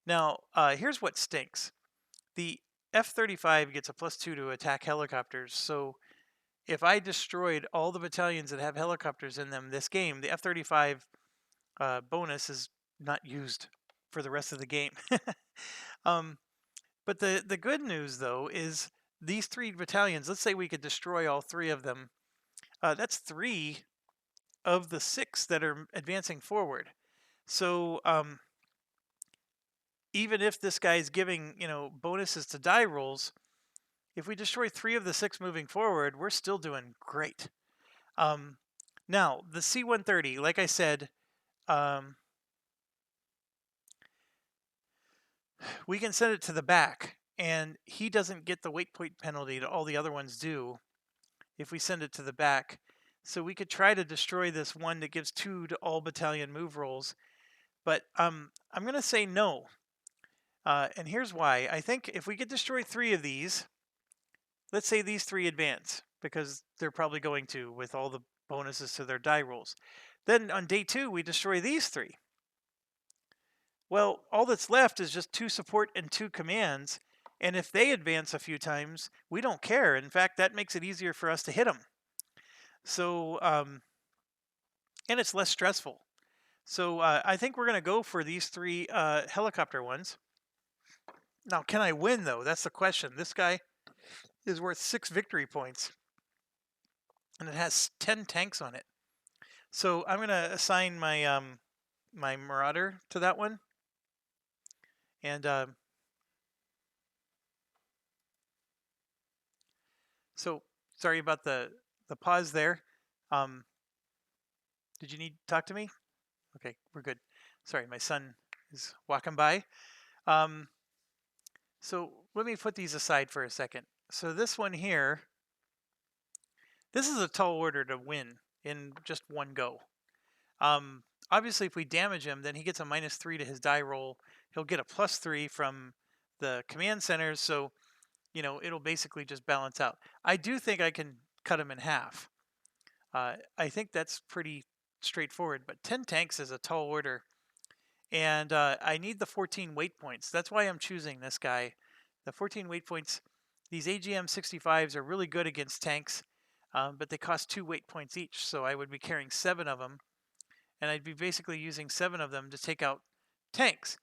Now, here's what stinks. The F-35 gets a +2 to attack helicopters, so if I destroyed all the battalions that have helicopters in them this game, the F-35 bonus is not used for the rest of the game. But the good news, though, is these 3 battalions, let's say we could destroy all 3 of them. That's 3 of the 6 that are advancing forward. So even if this guy's giving, bonuses to die rolls, if we destroy 3 of the 6 moving forward, we're still doing great. Now, the C-130, like I said, we can send it to the back, and he doesn't get the weight point penalty that all the other ones do if we send it to the back. So we could try to destroy this one that gives 2 to all battalion move rolls, but I'm going to say no. And here's why. I think if we could destroy 3 of these, let's say these 3 advance, because they're probably going to with all the bonuses to their die rolls. Then on day 2, we destroy these 3. Well, all that's left is just 2 support and 2 commands. And if they advance a few times, we don't care. In fact, that makes it easier for us to hit them. So, and it's less stressful. So I think we're going to go for these 3 helicopter ones. Now, can I win, though? That's the question. This guy is worth 6 victory points. And it has 10 tanks on it. So I'm going to assign my my Marauder to that one. And so sorry about the pause there. Did you need to talk to me? Okay, we're good. Sorry, my son is walking by. So let me put these aside for a second. So this one here, this is a tall order to win in just one go. Obviously, if we damage him, then he gets a -3 to his die roll. He'll get a +3 from the command centers, so it'll basically just balance out. I do think I can cut him in half. I think that's pretty straightforward, but 10 tanks is a tall order, and I need the 14 weight points. That's why I'm choosing this guy. The 14 weight points, these AGM 65s are really good against tanks, but they cost 2 weight points each, so I would be carrying 7 of them, and I'd be basically using 7 of them to take out tanks.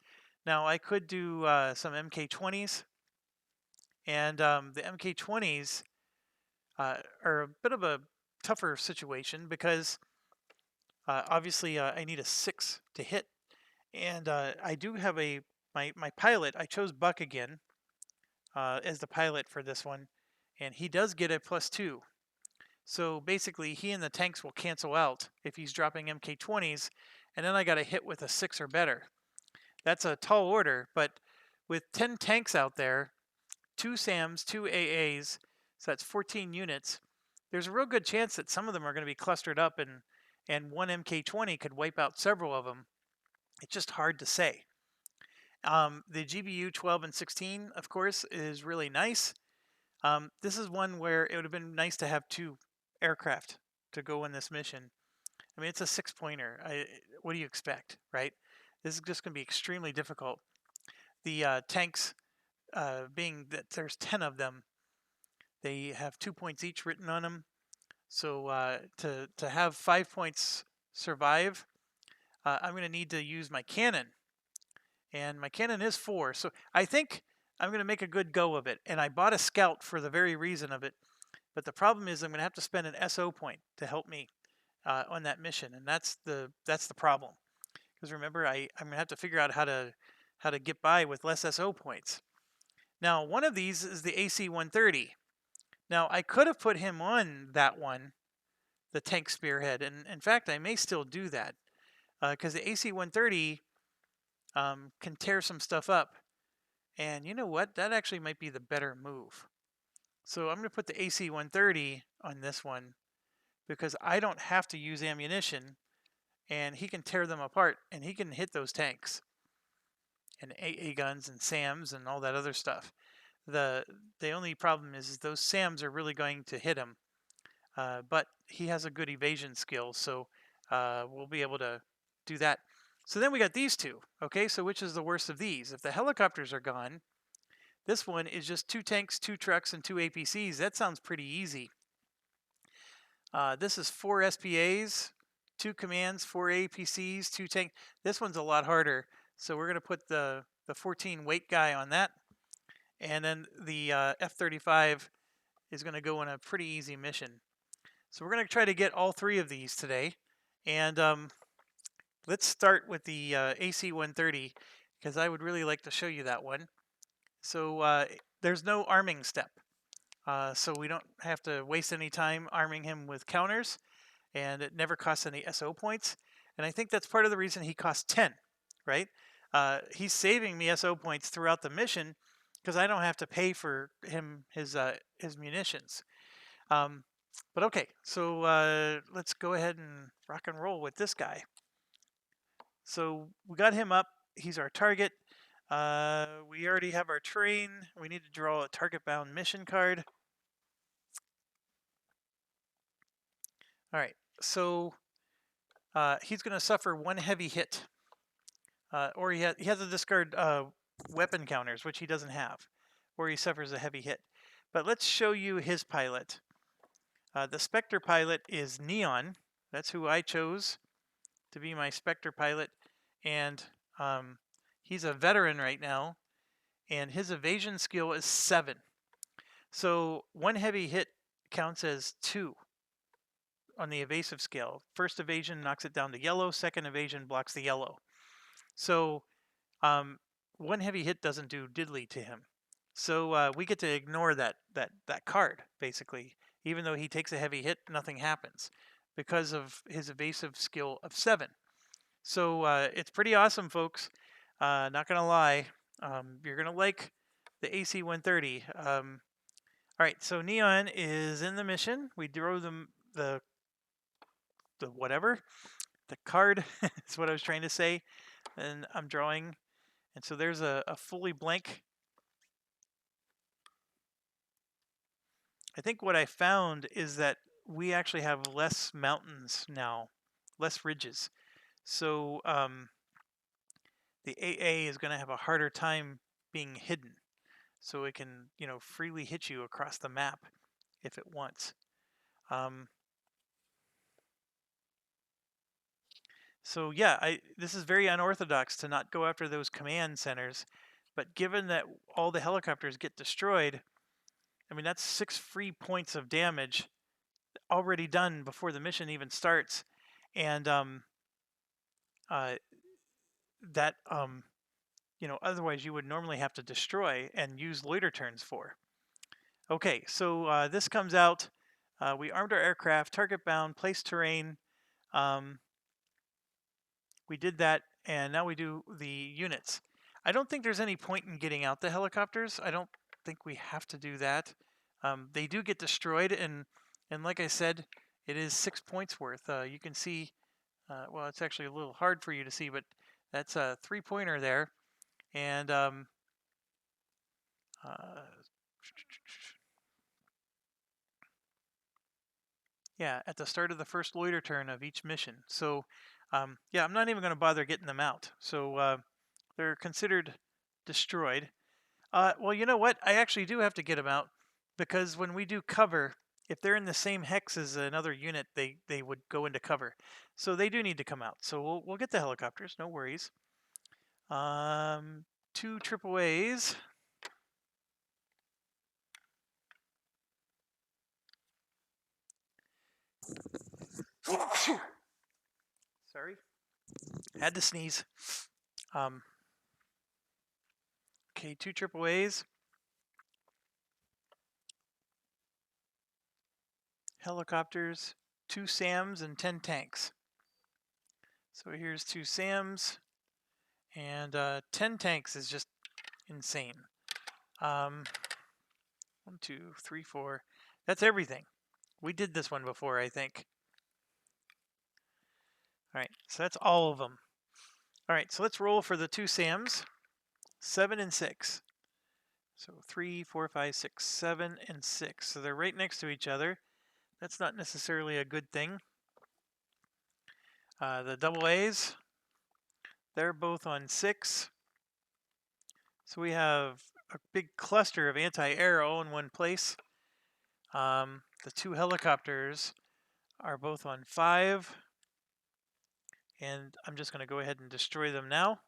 Now, I could do some MK20s, and the MK20s are a bit of a tougher situation because obviously I need a 6 to hit, and I do have my pilot. I chose Buck again as the pilot for this one, and he does get a +2. So basically, he and the tanks will cancel out if he's dropping MK20s, and then I got to hit with a 6 or better. That's a tall order, but with 10 tanks out there, 2 SAMs, 2 AAs, so that's 14 units. There's a real good chance that some of them are going to be clustered up, and one MK20 could wipe out several of them. It's just hard to say. The GBU 12 and 16, of course, is really nice. This is one where it would have been nice to have 2 aircraft to go in this mission. I mean, it's a 6-pointer. What do you expect, right? This is just going to be extremely difficult. The tanks, being that there's 10 of them, they have 2 points each written on them. So to have 5 points survive, I'm going to need to use my cannon. And my cannon is 4. So I think I'm going to make a good go of it. And I bought a scout for the very reason of it. But the problem is I'm going to have to spend an SO point to help me on that mission. And that's the problem. Because remember, I'm going to have to figure out how to get by with less SO points. Now, one of these is the AC-130. Now, I could have put him on that one, the tank spearhead, and in fact, I may still do that because the AC-130 can tear some stuff up. And you know what? That actually might be the better move. So I'm going to put the AC-130 on this one because I don't have to use ammunition, and he can tear them apart, and he can hit those tanks and AA guns and SAMs and all that other stuff. The only problem is those SAMs are really going to hit him, but he has a good evasion skill, so we'll be able to do that. So then we got these two. Okay, so which is the worst of these? If the helicopters are gone, this one is just 2 tanks, 2 trucks, and 2 APCs. That sounds pretty easy. This is 4 SPAs, 2 commands, 4 APCs, 2 tanks. This one's a lot harder. So we're going to put the 14 weight guy on that. And then the F-35 is going to go on a pretty easy mission. So we're going to try to get all 3 of these today. And let's start with the AC-130 because I would really like to show you that one. So there's no arming step. So we don't have to waste any time arming him with counters, and it never costs any SO points. And I think that's part of the reason he costs 10, right? He's saving me SO points throughout the mission because I don't have to pay for his munitions. But okay, so let's go ahead and rock and roll with this guy. So we got him up. He's our target. We already have our terrain. We need to draw a target-bound mission card. All right, so he's going to suffer 1 heavy hit. Or he has to discard weapon counters, which he doesn't have, or he suffers a heavy hit. But let's show you his pilot. The Spectre pilot is Neon. That's who I chose to be my Spectre pilot. And he's a veteran right now, and his evasion skill is 7. So 1 heavy hit counts as 2 on the evasive scale. First evasion knocks it down to yellow. Second evasion blocks the yellow. So 1 heavy hit doesn't do diddly to him. So we get to ignore that card, basically. Even though he takes a heavy hit, nothing happens because of his evasive skill of 7. So it's pretty awesome, folks. Not going to lie. You're going to like the AC-130. All right, so Neon is in the mission. We drove the whatever. the card is what I was trying to say, and I'm drawing. And so there's a fully blank. I think what I found is that we actually have less mountains now, less ridges. So the AA is going to have a harder time being hidden. So it can, freely hit you across the map if it wants. So yeah, this is very unorthodox to not go after those command centers, but given that all the helicopters get destroyed, I mean that's 6 free points of damage already done before the mission even starts, and uh, that otherwise you would normally have to destroy and use loiter turns for. Okay, so this comes out. We armed our aircraft, target bound, place terrain. We did that, and now we do the units. I don't think there's any point in getting out the helicopters. I don't think we have to do that. They do get destroyed, and like I said, it is 6 points worth. You can see, well, it's actually a little hard for you to see, but that's a 3-pointer there, and yeah, at the start of the first loiter turn of each mission. So, yeah, I'm not even going to bother getting them out. So they're considered destroyed. Well, you know what? I actually do have to get them out because when we do cover, if they're in the same hex as another unit, they would go into cover. So they do need to come out. So we'll get the helicopters, no worries. 2 AAAs. Sorry, had to sneeze. Okay, 2 AAAs. Helicopters, 2 SAMs, and 10 tanks. So here's 2 SAMs, and 10 tanks is just insane. 1, 2, 3, 4. That's everything. We did this one before, I think. All right, so that's all of them. All right, so let's roll for the 2 SAMs. 7 and 6. So 3, 4, 5, 6, 7, and 6. So they're right next to each other. That's not necessarily a good thing. The AA's, they're both on 6. So we have a big cluster of anti-air all in one place. The 2 helicopters are both on 5. And I'm just going to go ahead and destroy them now.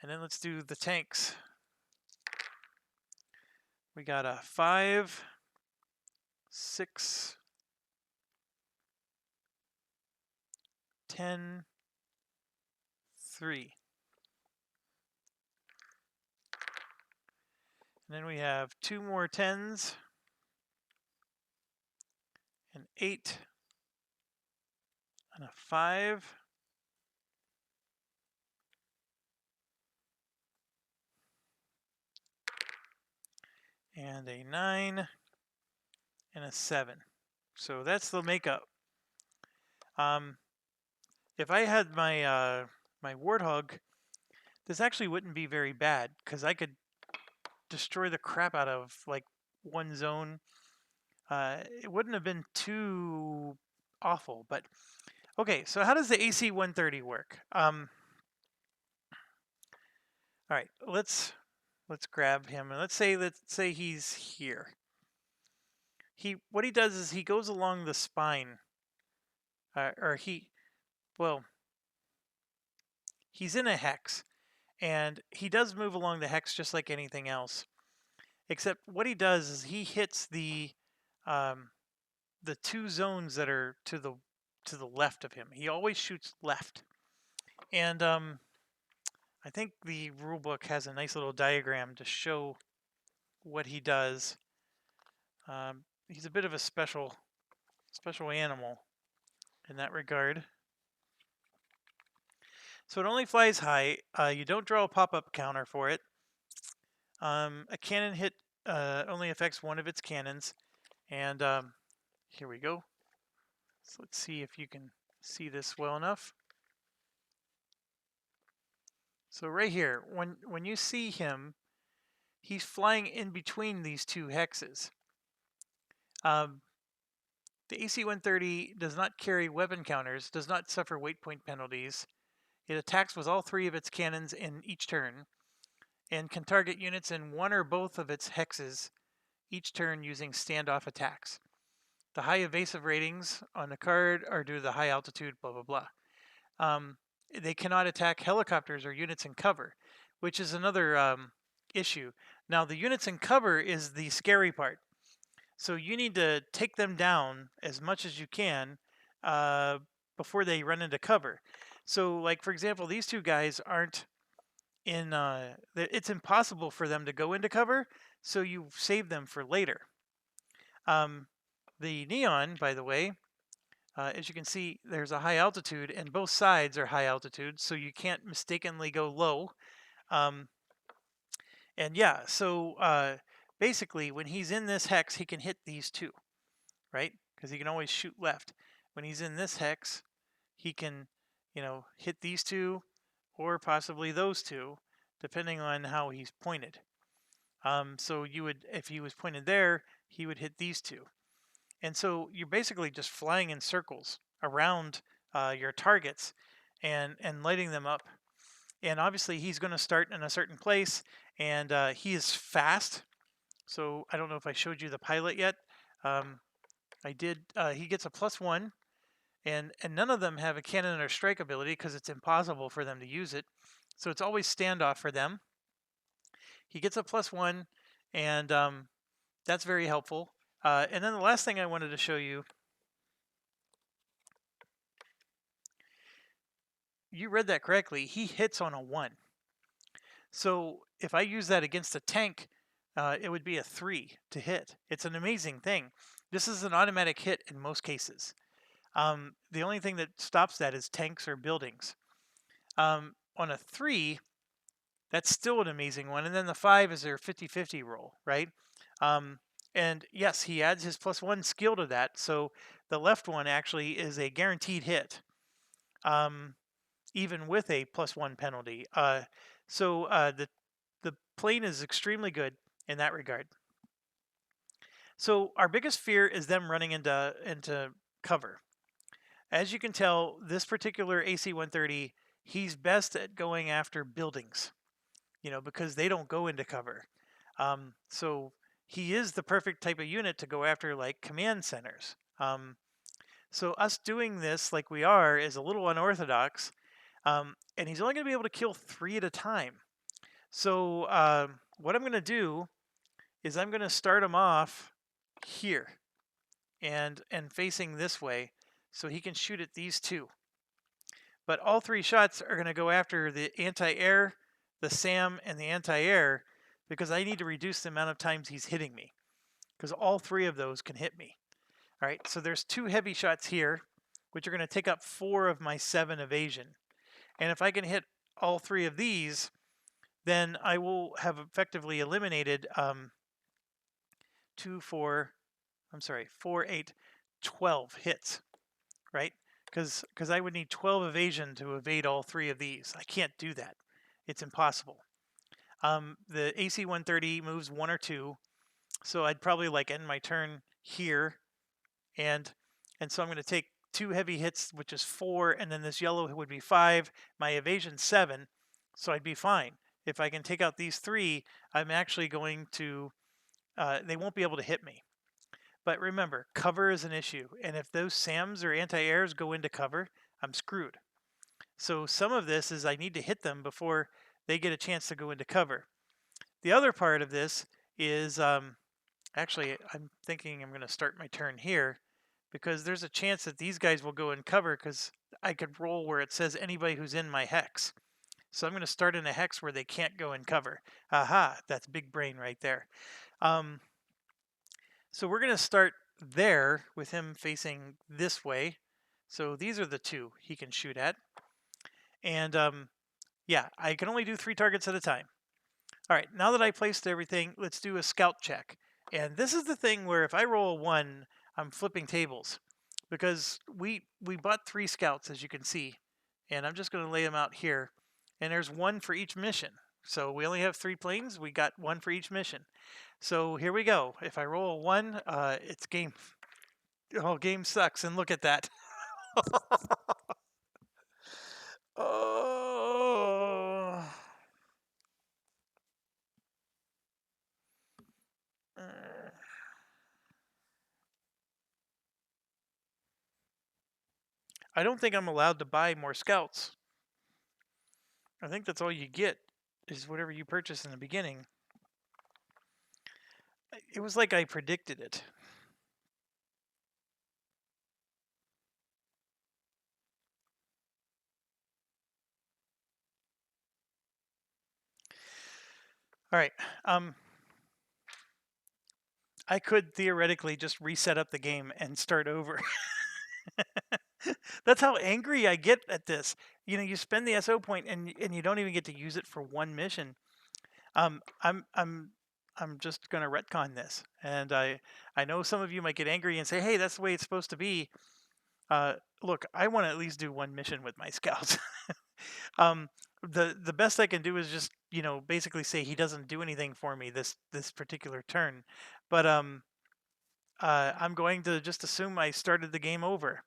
And then let's do the tanks. We got a 5, 6, 10, 3. And then we have 2 more 10s, an 8, and a 5. And a 9, and a 7. So that's the makeup. If I had my my Warthog, this actually wouldn't be very bad because I could destroy the crap out of like one zone. It wouldn't have been too awful, but okay. So how does the AC-130 work? All right, let's grab him and let's say he's here. What he does is he goes along the spine, well, he's in a hex, and he does move along the hex just like anything else. Except what he does is he hits the 2 zones that are to the left of him. He always shoots left, and I think the rulebook has a nice little diagram to show what he does. He's a bit of a special animal in that regard. So it only flies high. You don't draw a pop-up counter for it. A cannon hit only affects one of its cannons, and here we go. So let's see if you can see this well enough. So right here, when you see him, he's flying in between these two hexes. Um, the AC-130 does not carry weapon counters, does not suffer weight point penalties. It attacks with all three of its cannons in each turn, and can target units in one or both of its hexes each turn using standoff attacks. The high evasive ratings on the card are due to the high altitude, blah, blah, blah. They cannot attack helicopters or units in cover, which is another issue. Now, the units in cover is the scary part. So you need to take them down as much as you can before they run into cover. So, like, for example, these two guys aren't in, it's impossible for them to go into cover, so you save them for later. The neon, by the way, as you can see, there's a high altitude, and both sides are high altitude, so you can't mistakenly go low. And yeah, so basically, when he's in this hex, he can hit these two, right? Because he can always shoot left. When he's in this hex, he can, hit these two, or possibly those two, depending on how he's pointed. So you would, if he was pointed there, he would hit these two. And so you're basically just flying in circles around your targets and lighting them up. And obviously he's going to start in a certain place, and he is fast. So I don't know if I showed you the pilot yet. I did. He gets a +1, and none of them have a cannon or strike ability because it's impossible for them to use it. So it's always standoff for them. He gets a +1, and that's very helpful. And then the last thing I wanted to show you, you read that correctly, he hits on a 1. So if I use that against a tank, it would be a 3 to hit. It's an amazing thing. This is an automatic hit in most cases. The only thing that stops that is tanks or buildings. On a 3, that's still an amazing one. And then the 5 is their 50-50 roll, right? And yes, he adds his +1 skill to that. So the left one actually is a guaranteed hit, even with a +1 penalty. So the plane is extremely good in that regard. So our biggest fear is them running into cover. As you can tell, this particular AC-130, he's best at going after buildings, because they don't go into cover. So he is the perfect type of unit to go after, like, command centers. So us doing this like we are is a little unorthodox, and he's only going to be able to kill 3 at a time. So what I'm going to do is I'm going to start him off here and facing this way, so he can shoot at these two. But all 3 shots are going to go after the anti-air, the SAM, and the anti-air, because I need to reduce the amount of times he's hitting me, because all 3 of those can hit me. All right, so there's 2 heavy shots here, which are going to take up 4 of my 7 evasion. And if I can hit all 3 of these, then I will have effectively eliminated 4, 8, 12 hits, right? Because I would need 12 evasion to evade all 3 of these. I can't do that. It's impossible. The AC-130 moves 1 or 2, so I'd probably end my turn here, and so I'm going to take 2 heavy hits, which is 4, and then this yellow would be 5. My evasion 7, so I'd be fine. If I can take out these 3, I'm actually going to, they won't be able to hit me. But remember, cover is an issue, and if those SAMs or anti-airs go into cover, I'm screwed. So some of this is I need to hit them before they get a chance to go into cover. The other part of this is, actually, I'm thinking I'm going to start my turn here, because there's a chance that these guys will go in cover, because I could roll where it says anybody who's in my hex. So I'm going to start in a hex where they can't go in cover. Aha, that's big brain right there. So we're going to start there with him facing this way. So these are the 2 he can shoot at. And yeah, I can only do 3 targets at a time. All right, now that I placed everything, let's do a scout check. And this is the thing where if I roll a 1, I'm flipping tables. because we bought 3 scouts, as you can see, and I'm just going to lay them out here, and there's one for each mission. So we only have 3 planes. We got one for each mission. So here we go. If I roll a 1, it's game. Oh, game sucks. And look at that. Oh. I don't think I'm allowed to buy more scouts. I think that's all you get is whatever you purchase in the beginning. It was like I predicted it. All right. I could theoretically just reset up the game and start over. That's how angry I get at this. You know, you spend the SO point and you don't even get to use it for one mission. Um, I'm I'm I'm just gonna retcon this, and I know some of you might get angry and say, "Hey, that's the way it's supposed to be." Look, I want to at least do one mission with my scouts. um, the best I can do is just basically say he doesn't do anything for me this particular turn, but I'm going to just assume I started the game over.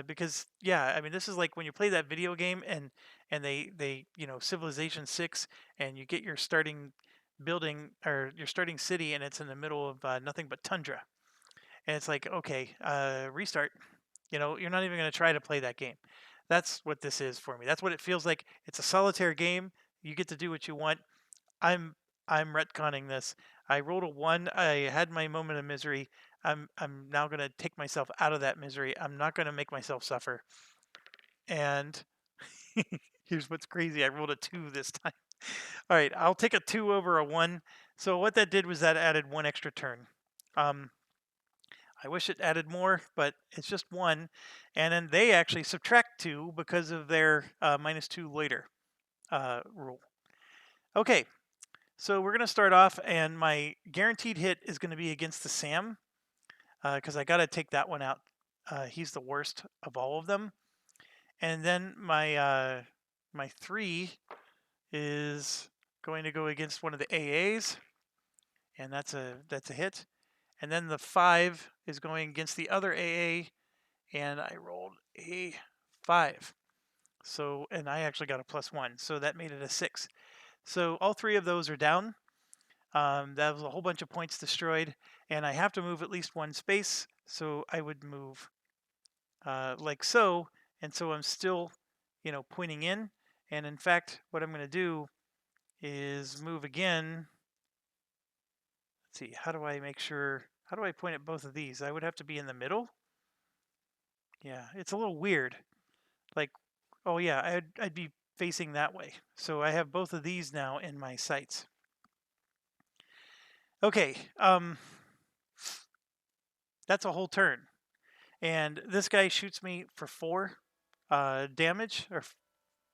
Because yeah, I mean this is like when you play that video game and they Civilization 6 and you get your starting building or your starting city and it's in the middle of nothing but tundra, and it's like, okay, restart. You're not even going to try to play that game. That's what this is for me. That's what it feels like. It's a solitaire game. You get to do what you want. I'm I'm retconning this. I rolled a 1. I had my moment of misery. I'm now going to take myself out of that misery. I'm not going to make myself suffer. And here's what's crazy. I rolled a 2 this time. All right, I'll take a 2 over a 1. So what that did was that added 1 extra turn. I wish it added more, but it's just 1. And then they actually subtract 2 because of their -2 loiter rule. Okay, so we're going to start off, and my guaranteed hit is going to be against the Sam, because I got to take that one out. He's the worst of all of them. And then my 3 is going to go against one of the AAs, and that's a hit. And then the 5 is going against the other AA, and I rolled a 5. So, and I actually got a +1, so that made it a 6. So all 3 of those are down. That was a whole bunch of points destroyed, and I have to move at least 1 space. So I would move like so, and so I'm still, pointing in. And in fact, what I'm going to do is move again. Let's see, how do I make sure? How do I point at both of these? I would have to be in the middle. Yeah, it's a little weird. Like, oh yeah, I'd be facing that way. So I have both of these now in my sights. Okay, that's a whole turn. And this guy shoots me for 4 damage, or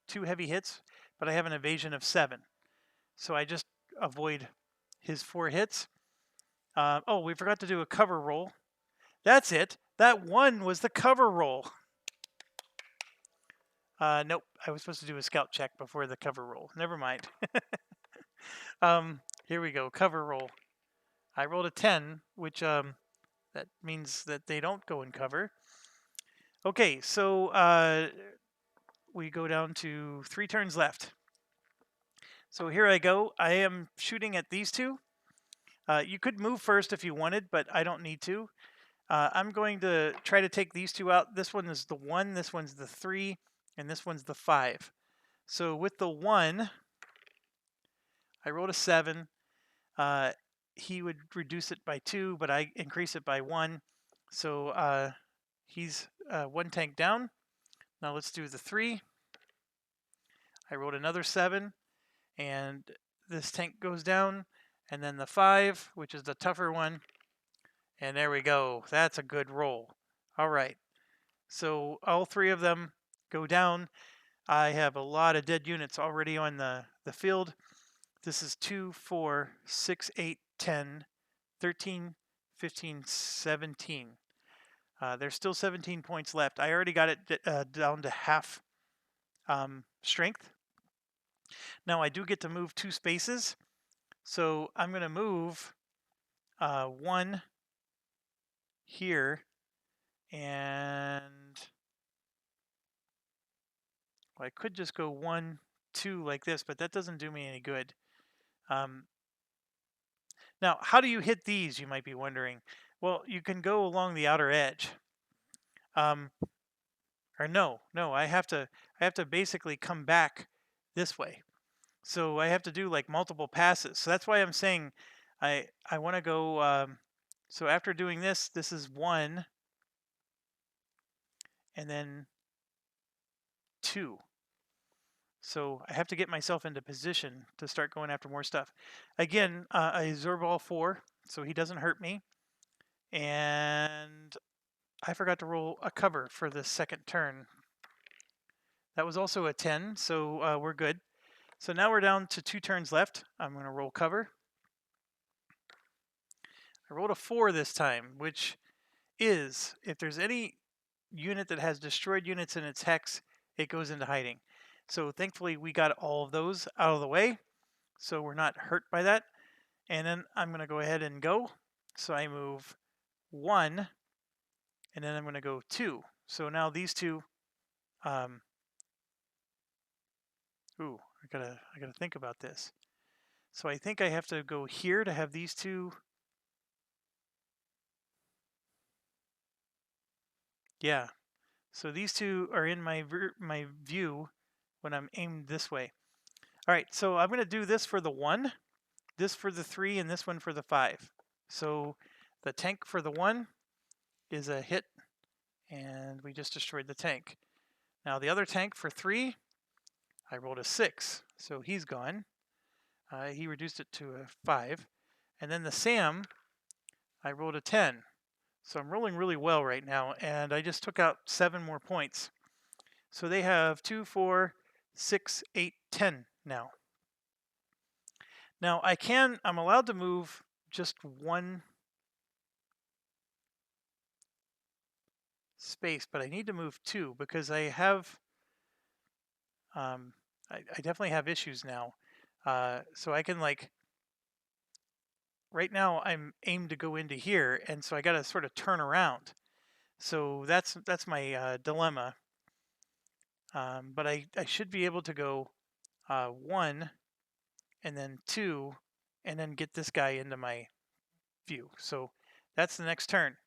2 heavy hits, but I have an evasion of 7. So I just avoid his 4 hits. Oh, we forgot to do a cover roll. That's it. That 1 was the cover roll. Nope, I was supposed to do a scout check before the cover roll. Never mind. Here we go, cover roll. I rolled a 10, which that means that they don't go in cover. Okay, so we go down to 3 turns left. So here I go. I am shooting at these 2. You could move first if you wanted, but I don't need to. I'm going to try to take these 2 out. This one is the 1, this one's the 3, and this one's the 5. So with the 1, I rolled a 7. He would reduce it by 2, but I increase it by 1. So he's 1 tank down. Now let's do the 3. I rolled another 7, and this tank goes down. And then the 5, which is the tougher one. And there we go. That's a good roll. All right. So all 3 of them go down. I have a lot of dead units already on the field. This is 2, 4, 6, 8, 10, 13, 15, 17. There's still 17 points left. I already got it down to half strength. Now I do get to move 2 spaces. So I'm going to move 1 here, and well, I could just go 1, 2 like this, but that doesn't do me any good. Now, how do you hit these, you might be wondering? Well, you can go along the outer edge. Or no, I have to basically come back this way. So I have to do like multiple passes. So that's why I'm saying I want to go. So after doing this, this is 1, and then 2. So I have to get myself into position to start going after more stuff. Again, I absorb all 4, so he doesn't hurt me. And I forgot to roll a cover for the second turn. That was also a 10, so we're good. So now we're down to 2 turns left. I'm going to roll cover. I rolled a 4 this time, which is, if there's any unit that has destroyed units in its hex, it goes into hiding. So thankfully we got all of those out of the way, so we're not hurt by that. And then I'm going to go ahead and go. So I move 1, and then I'm going to go 2. So now these two, I gotta think about this. So I think I have to go here to have these two. Yeah. So these two are in my view when I'm aimed this way. All right, so I'm going to do this for the 1, this for the 3, and this one for the 5. So the tank for the 1 is a hit, and we just destroyed the tank. Now the other tank for 3, I rolled a 6, so he's gone. He reduced it to a 5. And then the SAM, I rolled a 10. So I'm rolling really well right now, and I just took out 7 more points. So they have 2, 4, 6, 8, 10 now. Now I'm allowed to move just 1 space, but I need to move 2 because I have, I definitely have issues now. So I can right now I'm aimed to go into here, and so I got to sort of turn around. So that's my dilemma. But I should be able to go 1, and then 2, and then get this guy into my view. So that's the next turn.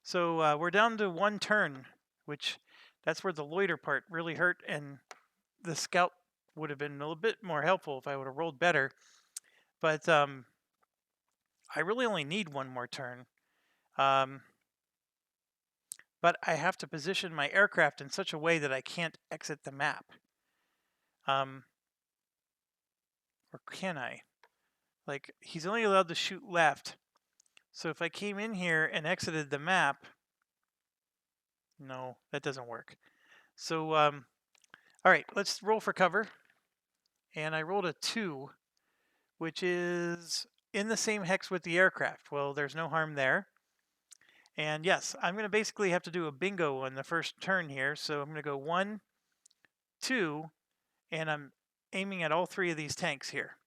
So we're down to 1 turn, which that's where the loiter part really hurt, and the scout would have been a little bit more helpful if I would have rolled better. But I really only need 1 more turn. But I have to position my aircraft in such a way that I can't exit the map. Or can I? Like, he's only allowed to shoot left. So if I came in here and exited the map, no, that doesn't work. So, all right, let's roll for cover. And I rolled a 2, which is in the same hex with the aircraft. Well, there's no harm there. And yes, I'm going to basically have to do a bingo on the first turn here. So I'm going to go 1, 2, and I'm aiming at all 3 of these tanks here.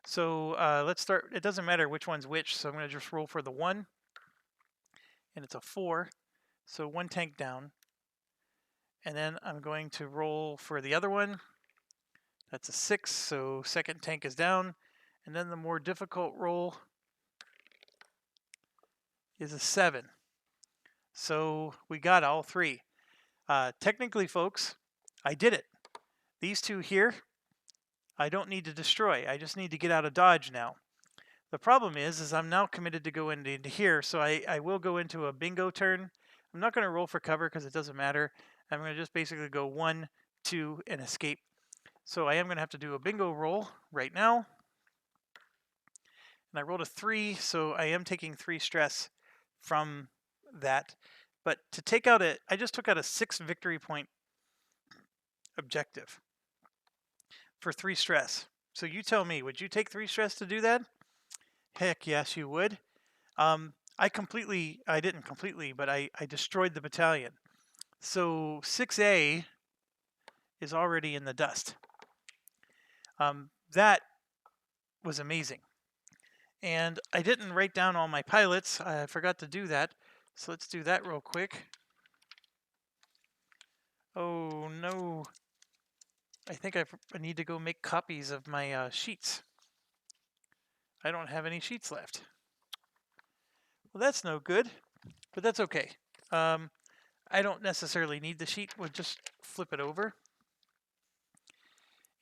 So let's start. It doesn't matter which one's which, so I'm going to just roll for the 1, and it's a 4. So 1 tank down. And then I'm going to roll for the other one. That's a 6, so second tank is down. And then the more difficult roll is a 7. So we got all 3. Technically, folks, I did it. These 2 here, I don't need to destroy. I just need to get out of dodge now. The problem is I'm now committed to go into here, so I will go into a bingo turn. I'm not going to roll for cover because it doesn't matter. I'm going to just basically go 1, 2, and escape. So I am going to have to do a bingo roll right now. And I rolled a 3, so I am taking 3 stress from that. But to take out I just took out a 6 victory point objective for 3 stress. So you tell me, would you take 3 stress to do that? Heck yes, you would. I didn't completely, but I destroyed the battalion. So 6A is already in the dust. That was amazing. And I didn't write down all my pilots. I forgot to do that. So let's do that real quick. Oh no. I think I need to go make copies of my sheets. I don't have any sheets left. Well, that's no good, but that's okay. I don't necessarily need the sheet. We'll just flip it over.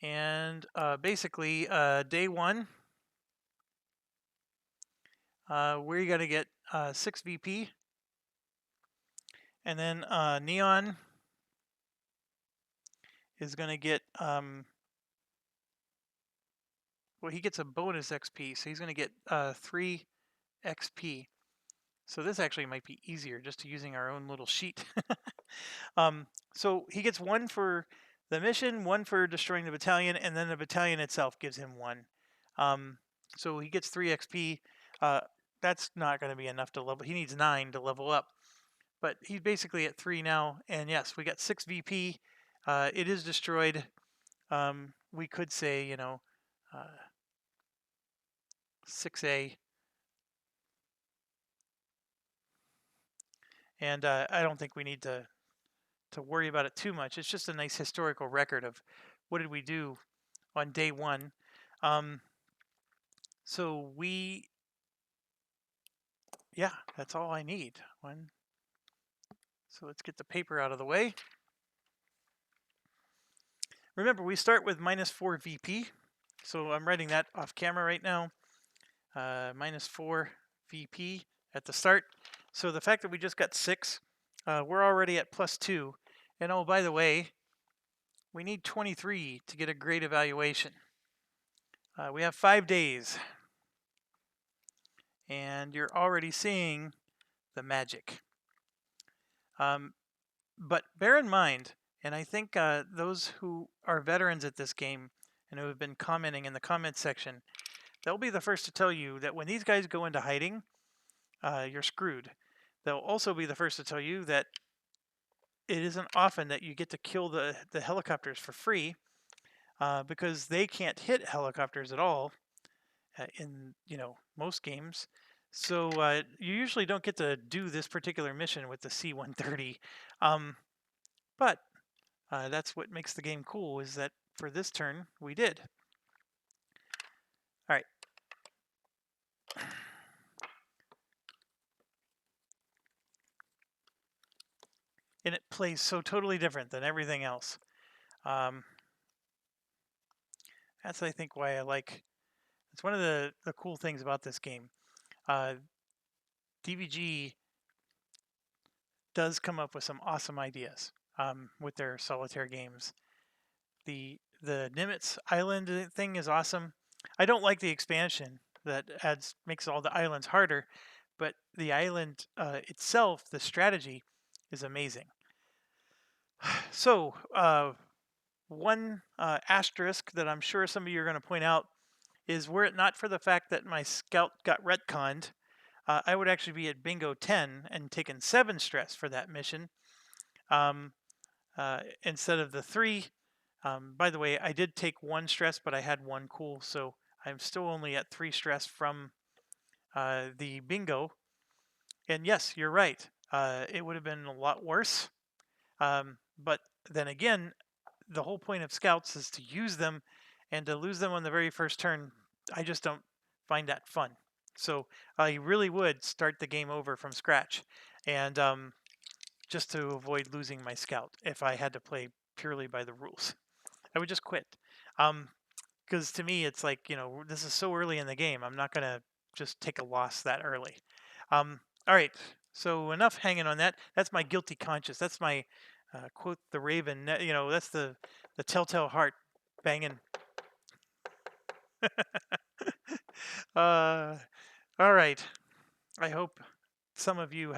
And basically, day one, we're going to get 6 VP. And then Neon is going to get, well, he gets a bonus XP, so he's going to get 3 XP. So this actually might be easier just using our own little sheet. So he gets 1 for the mission, 1 for destroying the battalion, and then the battalion itself gives him 1. So he gets 3 XP. That's not going to be enough to level. He needs 9 to level up. But he's basically at 3 now. And yes, we got 6 VP. It is destroyed. We could say, 6A. And I don't think we need to worry about it too much. It's just a nice historical record of what did we do on day 1. So yeah, that's all I need. So let's get the paper out of the way. Remember, we start with -4 VP. So I'm writing that off camera right now. -4 VP at the start. So the fact that we just got 6, we're already at +2. And oh, by the way, we need 23 to get a grade evaluation. We have 5 days. And you're already seeing the magic. But bear in mind, and I think those who are veterans at this game and who have been commenting in the comments section, they'll be the first to tell you that when these guys go into hiding, you're screwed. They'll also be the first to tell you that it isn't often that you get to kill the helicopters for free, because they can't hit helicopters at all in most games. So you usually don't get to do this particular mission with the C-130, but that's what makes the game cool, is that for this turn we did. All right. And it plays so totally different than everything else. That's, I think, why I like. It's one of the cool things about this game. DVG does come up with some awesome ideas with their solitaire games. The Nimitz Island thing is awesome. I don't like the expansion that makes all the islands harder, but the island itself, the strategy, is amazing. So one asterisk that I'm sure some of you are going to point out is, were it not for the fact that my scout got retconned, I would actually be at bingo 10 and taken 7 stress for that mission instead of the 3. By the way, I did take 1 stress, but I had 1 cool, so I'm still only at 3 stress from the bingo. And yes, you're right. It would have been a lot worse. But then again, the whole point of scouts is to use them, and to lose them on the very first turn, I just don't find that fun. So I really would start the game over from scratch, and just to avoid losing my scout if I had to play purely by the rules. I would just quit. Because to me, it's like, this is so early in the game. I'm not going to just take a loss that early. All right. So enough hanging on that. That's my guilty conscience. That's my quote the Raven. That's the telltale heart banging. All right. I hope some of you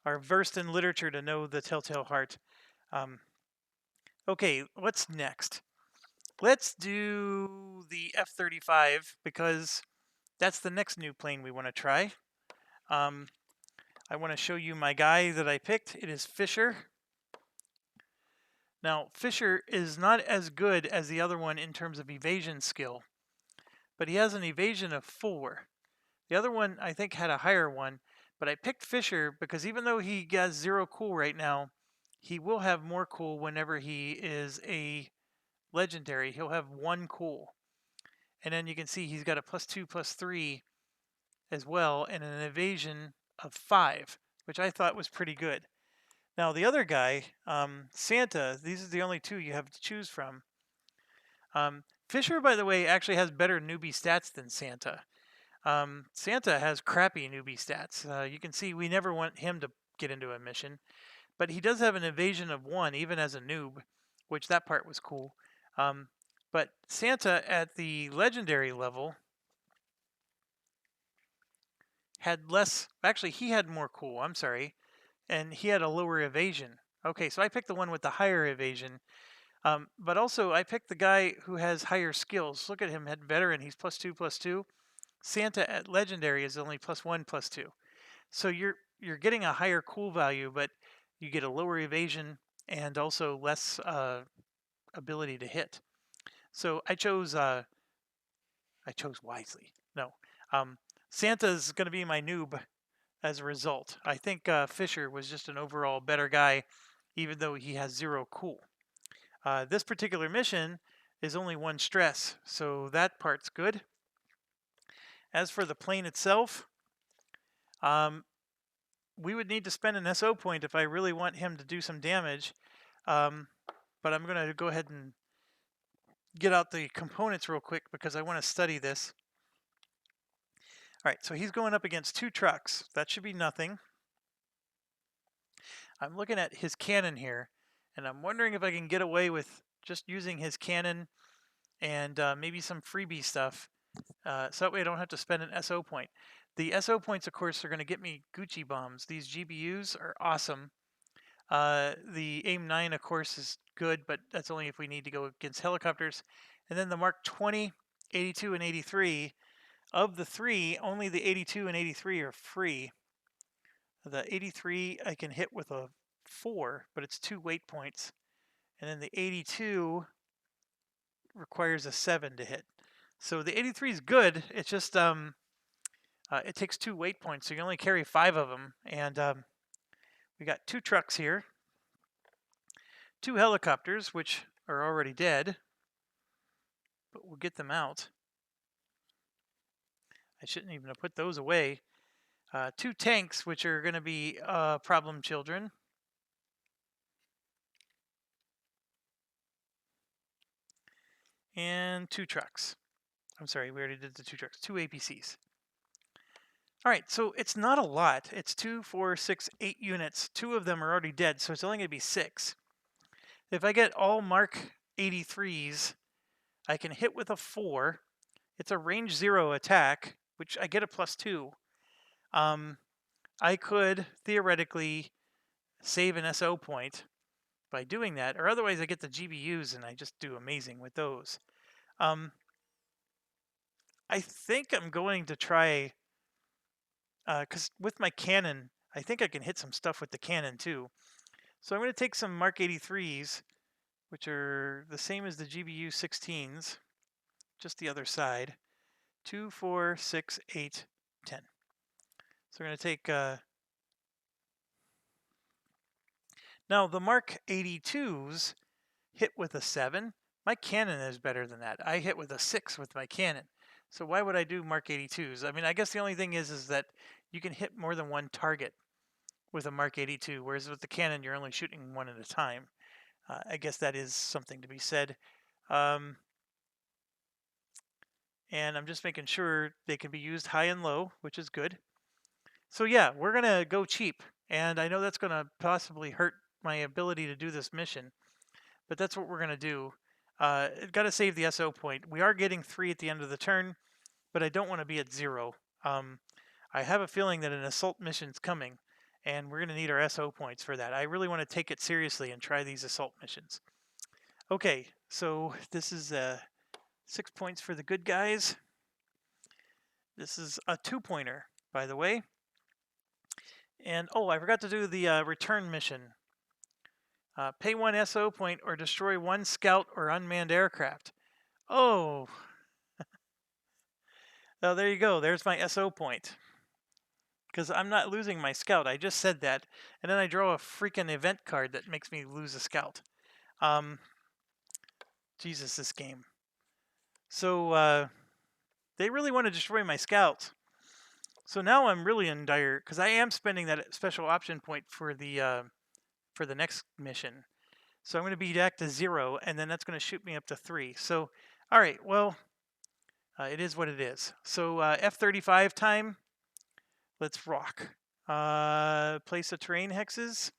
are versed in literature to know the telltale heart. Okay, what's next? Let's do the F-35, because that's the next new plane we want to try. I want to show you my guy that I picked. It is Fisher. Now, Fisher is not as good as the other one in terms of evasion skill, but he has an evasion of 4. The other one, I think, had a higher one, but I picked Fisher because even though he has 0 cool right now, he will have more cool whenever he is a legendary. He'll have 1 cool. And then you can see he's got a +2/+3 as well, and an evasion of 5, which I thought was pretty good. Now the other guy, Santa, these are the only 2 you have to choose from. Fisher, by the way, actually has better newbie stats than Santa. Santa has crappy newbie stats. You can see we never want him to get into a mission, but he does have an evasion of 1 even as a noob, which that part was cool. But Santa at the legendary level had less, actually he had more cool, I'm sorry, and he had a lower evasion. Okay, so I picked the one with the higher evasion, but also I picked the guy who has higher skills. Look at him, at veteran, he's +2/+2. Santa at legendary is only +1/+2. So you're getting a higher cool value, but you get a lower evasion and also less ability to hit. So I chose wisely. No, Santa's going to be my noob as a result. I think Fisher was just an overall better guy, even though he has 0 cool. This particular mission is only 1 stress, so that part's good. As for the plane itself, we would need to spend an SO point if I really want him to do some damage. But I'm going to go ahead and get out the components real quick because I want to study this. All right, so he's going up against 2 trucks. That should be nothing. I'm looking at his cannon here, and I'm wondering if I can get away with just using his cannon and maybe some freebie stuff. So that way I don't have to spend an SO point. The SO points, of course, are going to get me Gucci bombs. These GBUs are awesome. The AIM-9, of course, is good, but that's only if we need to go against helicopters. And then the Mark 20, 82, and 83. Of the 3, only the 82 and 83 are free. The 83 I can hit with a 4, but it's 2 weight points. And then the 82 requires a 7 to hit. So the 83 is good. It's just it takes 2 weight points, so you only carry 5 of them. And we got 2 trucks here, 2 helicopters, which are already dead, but we'll get them out. I shouldn't even have put those away. 2 tanks, which are going to be problem children. And 2 trucks. I'm sorry, we already did the 2 trucks. 2 APCs. All right, so it's not a lot. It's 2, 4, 6, 8 units. 2 of them are already dead, so it's only going to be 6. If I get all Mark 83s, I can hit with a 4. It's a range 0 attack, which I get a +2. I could theoretically save an SO point by doing that, or otherwise I get the GBUs and I just do amazing with those. I think I'm going to try, because with my cannon, I think I can hit some stuff with the cannon too. So I'm going to take some Mark 83s, which are the same as the GBU 16s, just the other side. 2, 4, 6, 8, 10. So we're going to take... Now the Mark 82s hit with a 7. My cannon is better than that. I hit with a 6 with my cannon. So why would I do Mark 82s? I mean, I guess the only thing is that you can hit more than 1 target with a Mark 82, whereas with the cannon, you're only shooting 1 at a time. I guess that is something to be said. And I'm just making sure they can be used high and low, which is good. So yeah, we're going to go cheap. And I know that's going to possibly hurt my ability to do this mission, but that's what we're going to do. Got to save the SO point. We are getting 3 at the end of the turn, but I don't want to be at 0. I have a feeling that an assault mission's coming, and we're going to need our SO points for that. I really want to take it seriously and try these assault missions. Okay, so this is 6 points for the good guys. This is a 2-pointer, by the way. And oh, I forgot to do the return mission. Pay 1 SO point or destroy 1 scout or unmanned aircraft. Oh, oh, there you go. There's my SO point. Because I'm not losing my scout. I just said that. And then I draw a freaking event card that makes me lose a scout. Jesus, this game. So they really want to destroy my scouts. So now I'm really in dire, because I am spending that special option point for the next mission. So I'm going to be back to 0, and then that's going to shoot me up to 3. So, all right, well, it is what it is. So F-35 time. Let's rock. Place of terrain hexes.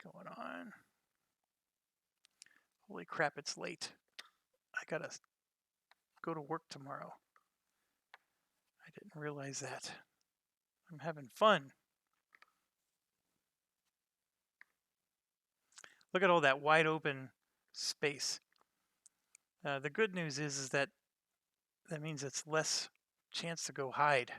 Going on. Holy crap, it's late. I gotta go to work tomorrow. I didn't realize that. I'm having fun. Look at all that wide open space. The good news is that means it's less chance to go hide.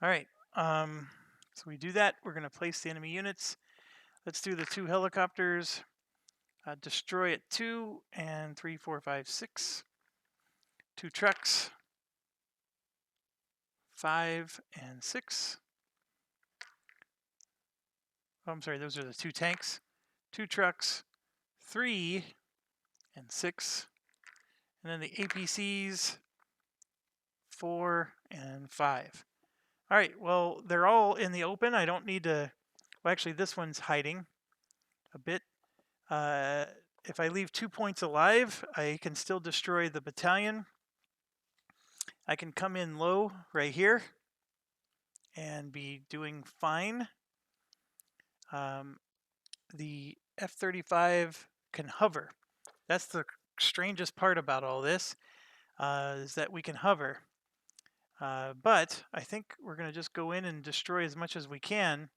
All right, so we do that. We're going to place the enemy units. Let's do the 2 helicopters. Destroy at 2 and 3, 4, 5, 6. 2 trucks. 5 and 6. Oh, I'm sorry, those are the 2 tanks. 2 trucks. 3 and 6. And then the APCs. 4 and 5. All right, well, they're all in the open. I don't need to... Well, actually, this one's hiding a bit. If I leave 2 points alive, I can still destroy the battalion. I can come in low right here and be doing fine. The F-35 can hover. That's the strangest part about all this, is that we can hover. But I think we're going to just go in and destroy as much as we can.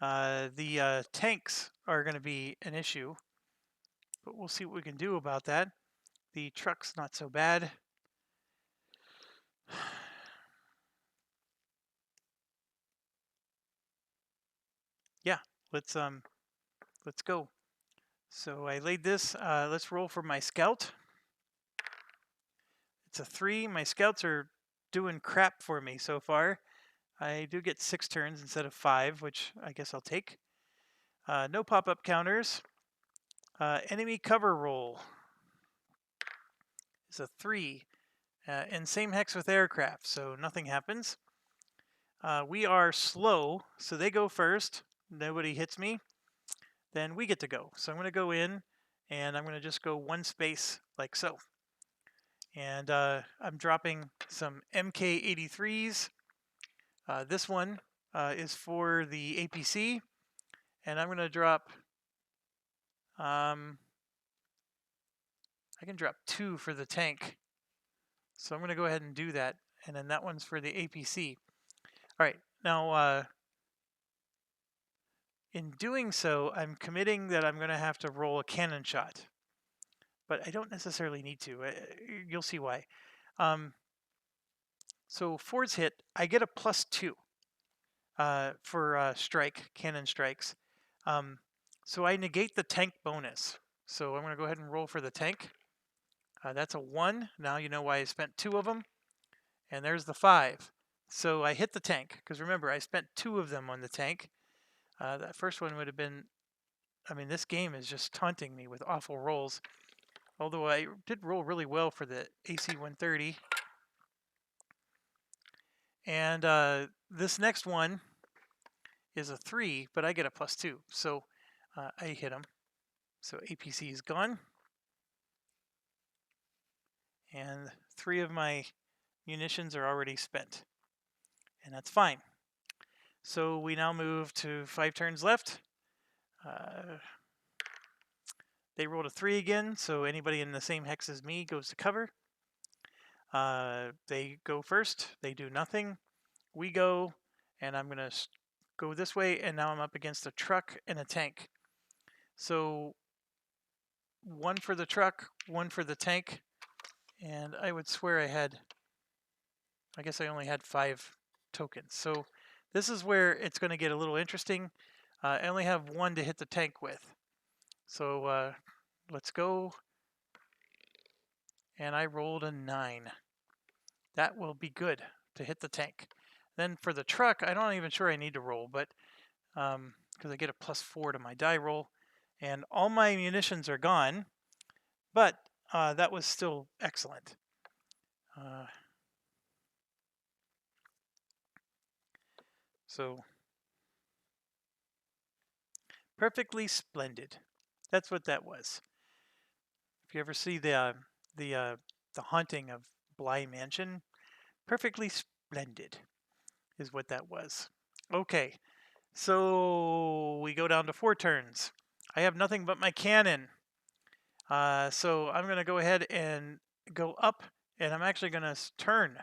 The tanks are going to be an issue, but we'll see what we can do about that. The truck's not so bad. Yeah, let's go. So I laid this. Let's roll for my scout. It's a 3. My scouts are doing crap for me so far. I do get 6 turns instead of 5, which I guess I'll take. No pop-up counters. Enemy cover roll is a 3. And same hex with aircraft, so nothing happens. We are slow, so they go first. Nobody hits me. Then we get to go. So I'm going to go in, and I'm going to just go 1 space like so. And I'm dropping some MK-83s. This one is for the APC, and I'm going to drop... I can drop 2 for the tank. So I'm going to go ahead and do that. And then that one's for the APC. All right, now in doing so, I'm committing that I'm going to have to roll a cannon shot. But I don't necessarily need to. You'll see why. So Ford's hit, I get a +2 for cannon strikes. So I negate the tank bonus. So I'm going to go ahead and roll for the tank. That's a 1. Now you know why I spent 2 of them. And there's the 5. So I hit the tank, because remember, I spent 2 of them on the tank. That first one would have been... I mean, this game is just taunting me with awful rolls. Although I did roll really well for the AC-130. And this next one is a 3, but I get a +2. So I hit him. So APC is gone. And 3 of my munitions are already spent. And that's fine. So we now move to 5 turns left. They rolled a 3 again, so anybody in the same hex as me goes to cover. They go first. They do nothing. We go, and I'm going to go this way, and now I'm up against a truck and a tank. So one for the truck, one for the tank, and I would swear I guess I only had 5 tokens. So this is where it's going to get a little interesting. I only have 1 to hit the tank with. So let's go. And I rolled a 9. That will be good to hit the tank. Then for the truck, I'm not even sure I need to roll, but because I get a +4 to my die roll, and all my munitions are gone, but that was still excellent. So perfectly splendid. That's what that was. If you ever see the haunting of Bly Mansion, perfectly splendid is what that was. Okay, so we go down to 4 turns. I have nothing but my cannon. So I'm going to go ahead and go up, and I'm actually going to turn.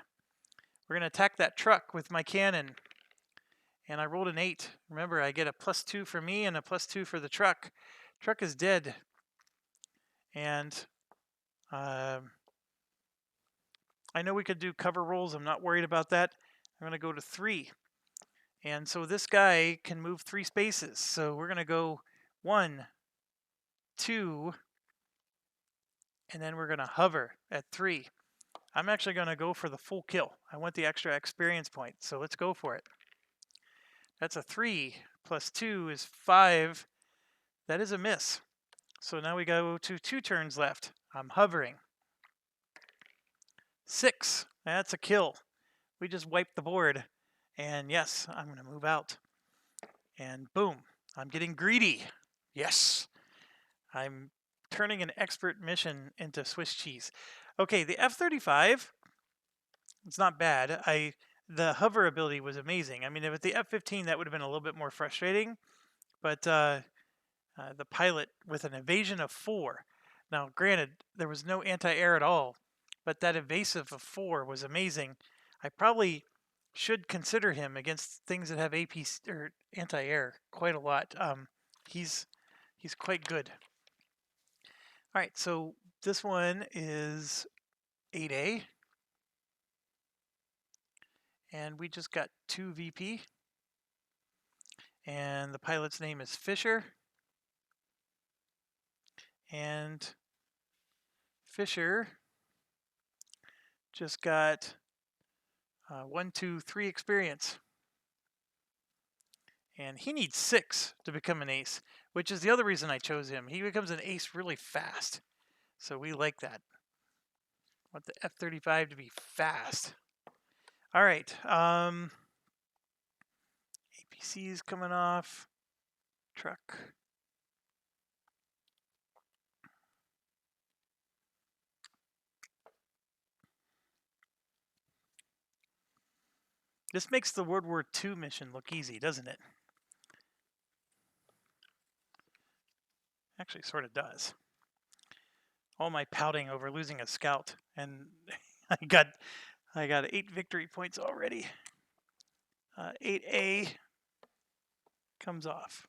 We're going to attack that truck with my cannon. And I rolled an 8. Remember, I get a +2 for me and a +2 for the truck. Truck is dead. And I know we could do cover rolls. I'm not worried about that. I'm going to go to 3. And so this guy can move 3 spaces. So we're going to go 1, 2, and then we're going to hover at 3. I'm actually going to go for the full kill. I want the extra experience point. So let's go for it. That's a 3 plus 2 is 5. That is a miss. So now we go to 2 turns left. I'm hovering. 6. That's a kill. We just wiped the board. And yes, I'm going to move out. And boom, I'm getting greedy. Yes. I'm turning an expert mission into Swiss cheese. Okay, the F-35, it's not bad. The hover ability was amazing. I mean, with the F-15, that would have been a little bit more frustrating. But the pilot with an evasion of 4. Now, granted, there was no anti-air at all, but that evasive of 4 was amazing. I probably should consider him against things that have AP or anti-air quite a lot. He's quite good. All right, so this one is 8A, and we just got 2 VP, and the pilot's name is Fisher, and Fisher just got 1, 2, 3 experience. And he needs 6 to become an ace, which is the other reason I chose him. He becomes an ace really fast. So we like that. Want the F-35 to be fast. All right. APC's coming off. Truck. This makes the World War II mission look easy, doesn't it? Actually, sort of does. All my pouting over losing a scout, and I got 8 victory points already. 8A comes off.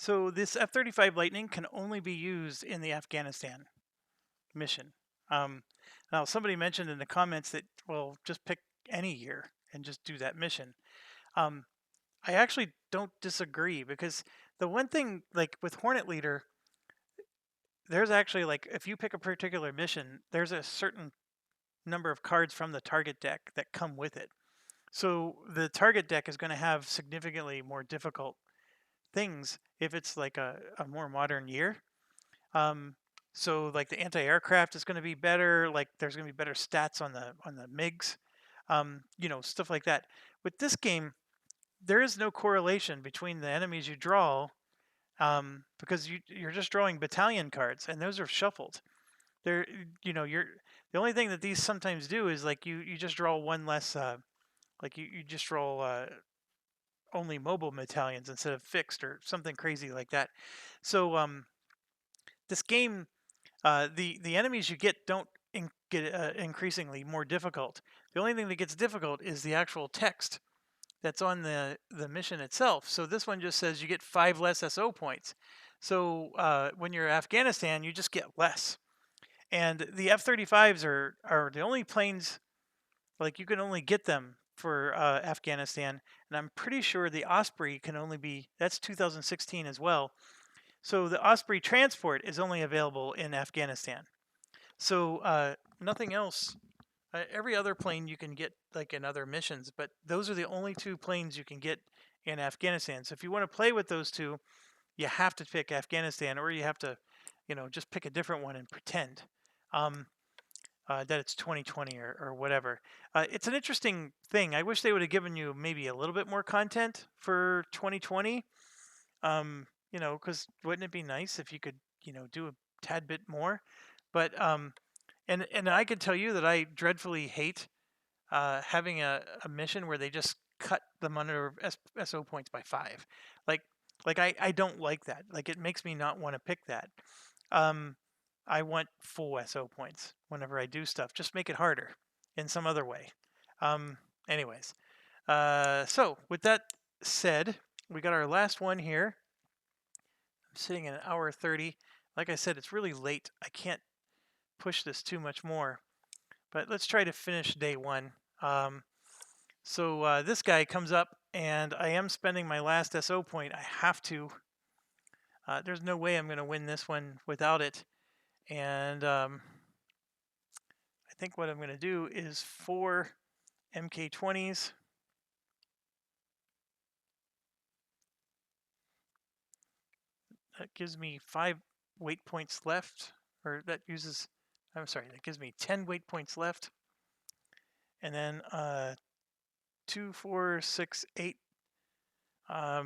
So this F-35 Lightning can only be used in the Afghanistan mission. Now, somebody mentioned in the comments that, well, just pick any year and just do that mission. I actually don't disagree, because the one thing, like with Hornet Leader, there's actually, like, if you pick a particular mission, there's a certain number of cards from the target deck that come with it. So the target deck is going to have significantly more difficult things if it's like a more modern year. So like the anti-aircraft is going to be better. Like there's going to be better stats on the MiGs, stuff like that. With this game, there is no correlation between the enemies you draw, because you're just drawing battalion cards, and those are shuffled. You're the only thing that these sometimes do is like you just draw one less. Like you just draw only mobile battalions instead of fixed or something crazy like that. So this game, the enemies you get don't get increasingly more difficult. The only thing that gets difficult is the actual text that's on the mission itself. So this one just says you get 5 less SO points. So when you're Afghanistan, you just get less. And the F-35s are the only planes, like you can only get them for Afghanistan. And I'm pretty sure the Osprey can only be, that's 2016 as well. So the Osprey transport is only available in Afghanistan. So nothing else. Every other plane you can get like in other missions, but those are the only 2 planes you can get in Afghanistan. So if you want to play with those 2, you have to pick Afghanistan, or you have to, just pick a different one and pretend that it's 2020 or whatever. It's an interesting thing. I wish they would have given you maybe a little bit more content for 2020. Because wouldn't it be nice if you could, do a tad bit more? But and I can tell you that I dreadfully hate having a mission where they just cut the monitor SO points by 5. Like I don't like that. Like it makes me not want to pick that. Um, I want full SO points whenever I do stuff. Just make it harder in some other way. Anyways, so with that said, we got our last one here. I'm sitting at 1:30. Like I said, it's really late. I can't push this too much more. But let's try to finish day 1. So this guy comes up, and I am spending my last SO point. I have to. There's no way I'm going to win this one without it. And I think what I'm going to do is 4 MK20s. That gives me 5 weight points left. Or that uses, I'm sorry, that gives me 10 weight points left. And then 2, 4, 6, 8. I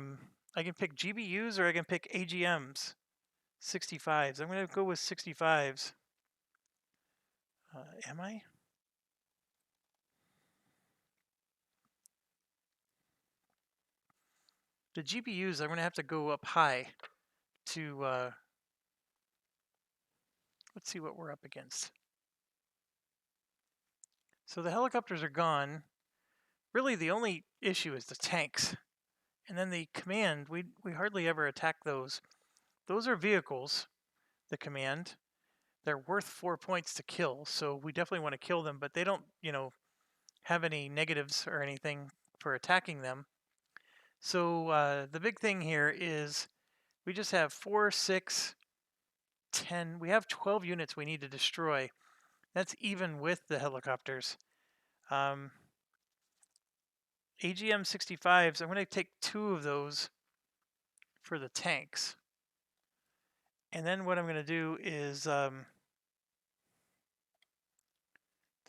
can pick GBUs or I can pick AGMs. 65s. I'm going to go with 65s. Am I? The GPUs, I'm going to have to go up high to, let's see what we're up against. So the helicopters are gone. Really, the only issue is the tanks. And then the command, we hardly ever attack those. Those are vehicles, the command. They're worth 4 points to kill, so we definitely want to kill them, but they don't, have any negatives or anything for attacking them. So the big thing here is we just have 4, 6, 10. We have 12 units we need to destroy. That's even with the helicopters. AGM 65s, I'm going to take 2 of those for the tanks. And then what I'm going to do is the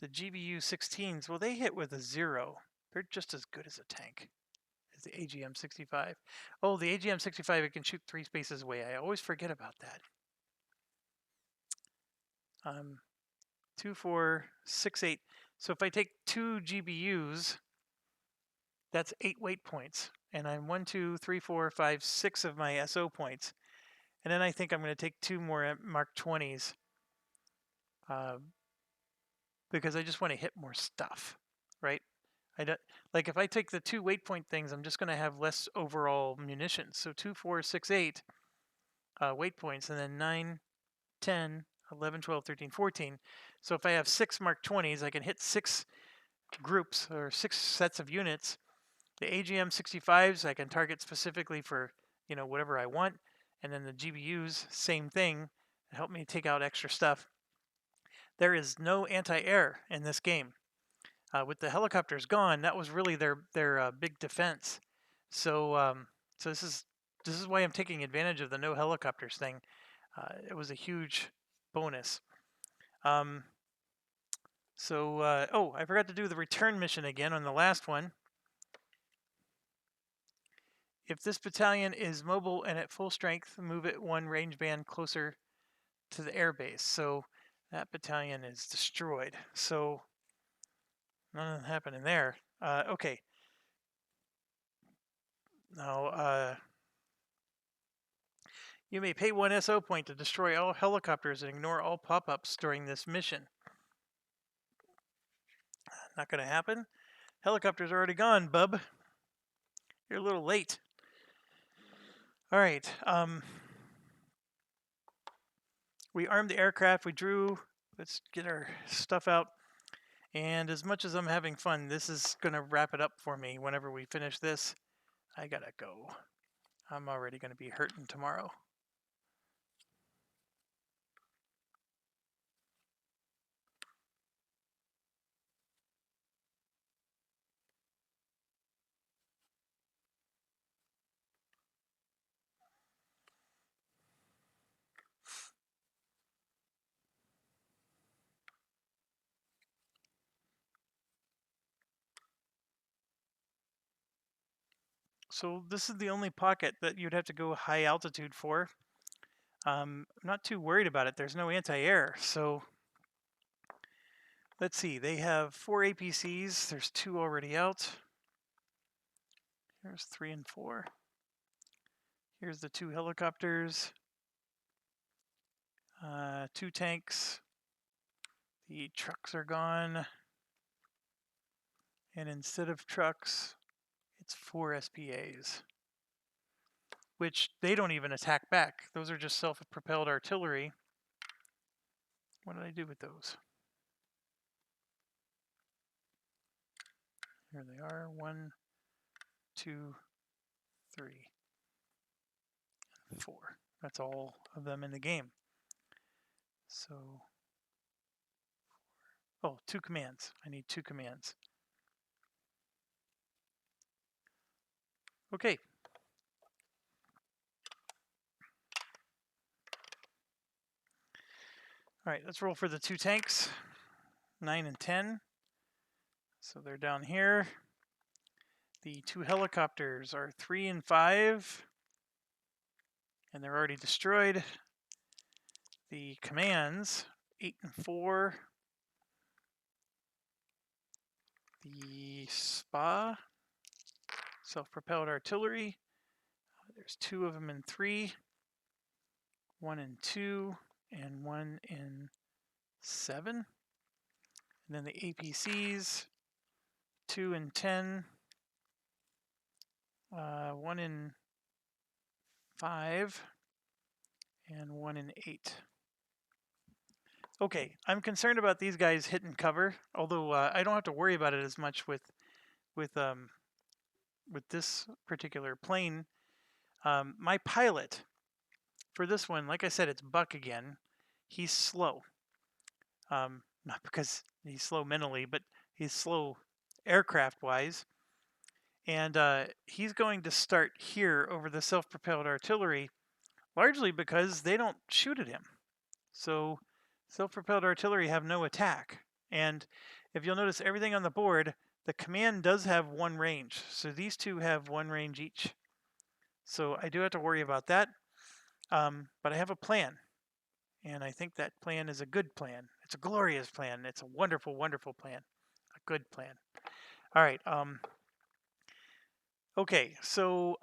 GBU 16s, well, they hit with a 0. They're just as good as a tank as the AGM 65. Oh, the AGM 65, it can shoot 3 spaces away. I always forget about that. 2, 4, 6, 8. So if I take 2 GBUs, that's 8 weight points. And I'm 1, 2, 3, 4, 5, 6 of my SO points. And then I think I'm going to take 2 more Mark 20s because I just want to hit more stuff, right? I don't, like if I take the 2 weight point things, I'm just going to have less overall munitions. So 2, 4, 6, 8 weight points, and then 9, 10, 11, 12, 13, 14. So if I have 6 Mark 20s, I can hit 6 groups or 6 sets of units. The AGM 65s I can target specifically for, whatever I want. And then the GBUs, same thing, help me take out extra stuff. There is no anti-air in this game. With the helicopters gone, that was really their big defense. So this is why I'm taking advantage of the no helicopters thing. It was a huge bonus. Oh, I forgot to do the return mission again on the last one. If this battalion is mobile and at full strength, move it 1 range band closer to the airbase. So that battalion is destroyed. So nothing happening there. Okay. Now, you may pay 1 SO point to destroy all helicopters and ignore all pop-ups during this mission. Not going to happen. Helicopter's already gone, bub. You're a little late. All right. We armed the aircraft. We drew. Let's get our stuff out. And as much as I'm having fun, this is going to wrap it up for me. Whenever we finish this, I got to go. I'm already going to be hurting tomorrow. So this is the only pocket that you'd have to go high altitude for. I'm not too worried about it. There's no anti-air. So let's see. They have 4 APCs. There's 2 already out. Here's 3 and 4. Here's the 2 helicopters. 2 tanks. The trucks are gone. And instead of trucks, it's 4 SPAs. Which they don't even attack back. Those are just self-propelled artillery. What did I do with those? Here they are. 1, 2, 3, and 4. That's all of them in the game. So, oh, 2 commands. I need 2 commands. Okay. All right, let's roll for the 2 tanks. 9 and 10. So they're down here. The 2 helicopters are 3 and 5. And they're already destroyed. The commands, 8 and 4. The SPA, self-propelled artillery. There's 2 of them in 3. 1 in 2. And 1 in 7. And then the APCs, 2 in 10. 1 in 5. And 1 in 8. Okay, I'm concerned about these guys hitting cover, although I don't have to worry about it as much with this particular plane. My pilot for this one, like I said, it's Buck again. He's slow. Not because he's slow mentally, but he's slow aircraft-wise. And he's going to start here over the self-propelled artillery, largely because they don't shoot at him. So self-propelled artillery have no attack. And if you'll notice everything on the board, the command does have 1 range. So these 2 have 1 range each. So I do have to worry about that. But I have a plan. And I think that plan is a good plan. It's a glorious plan. It's a wonderful, wonderful plan. A good plan. All right. Okay, so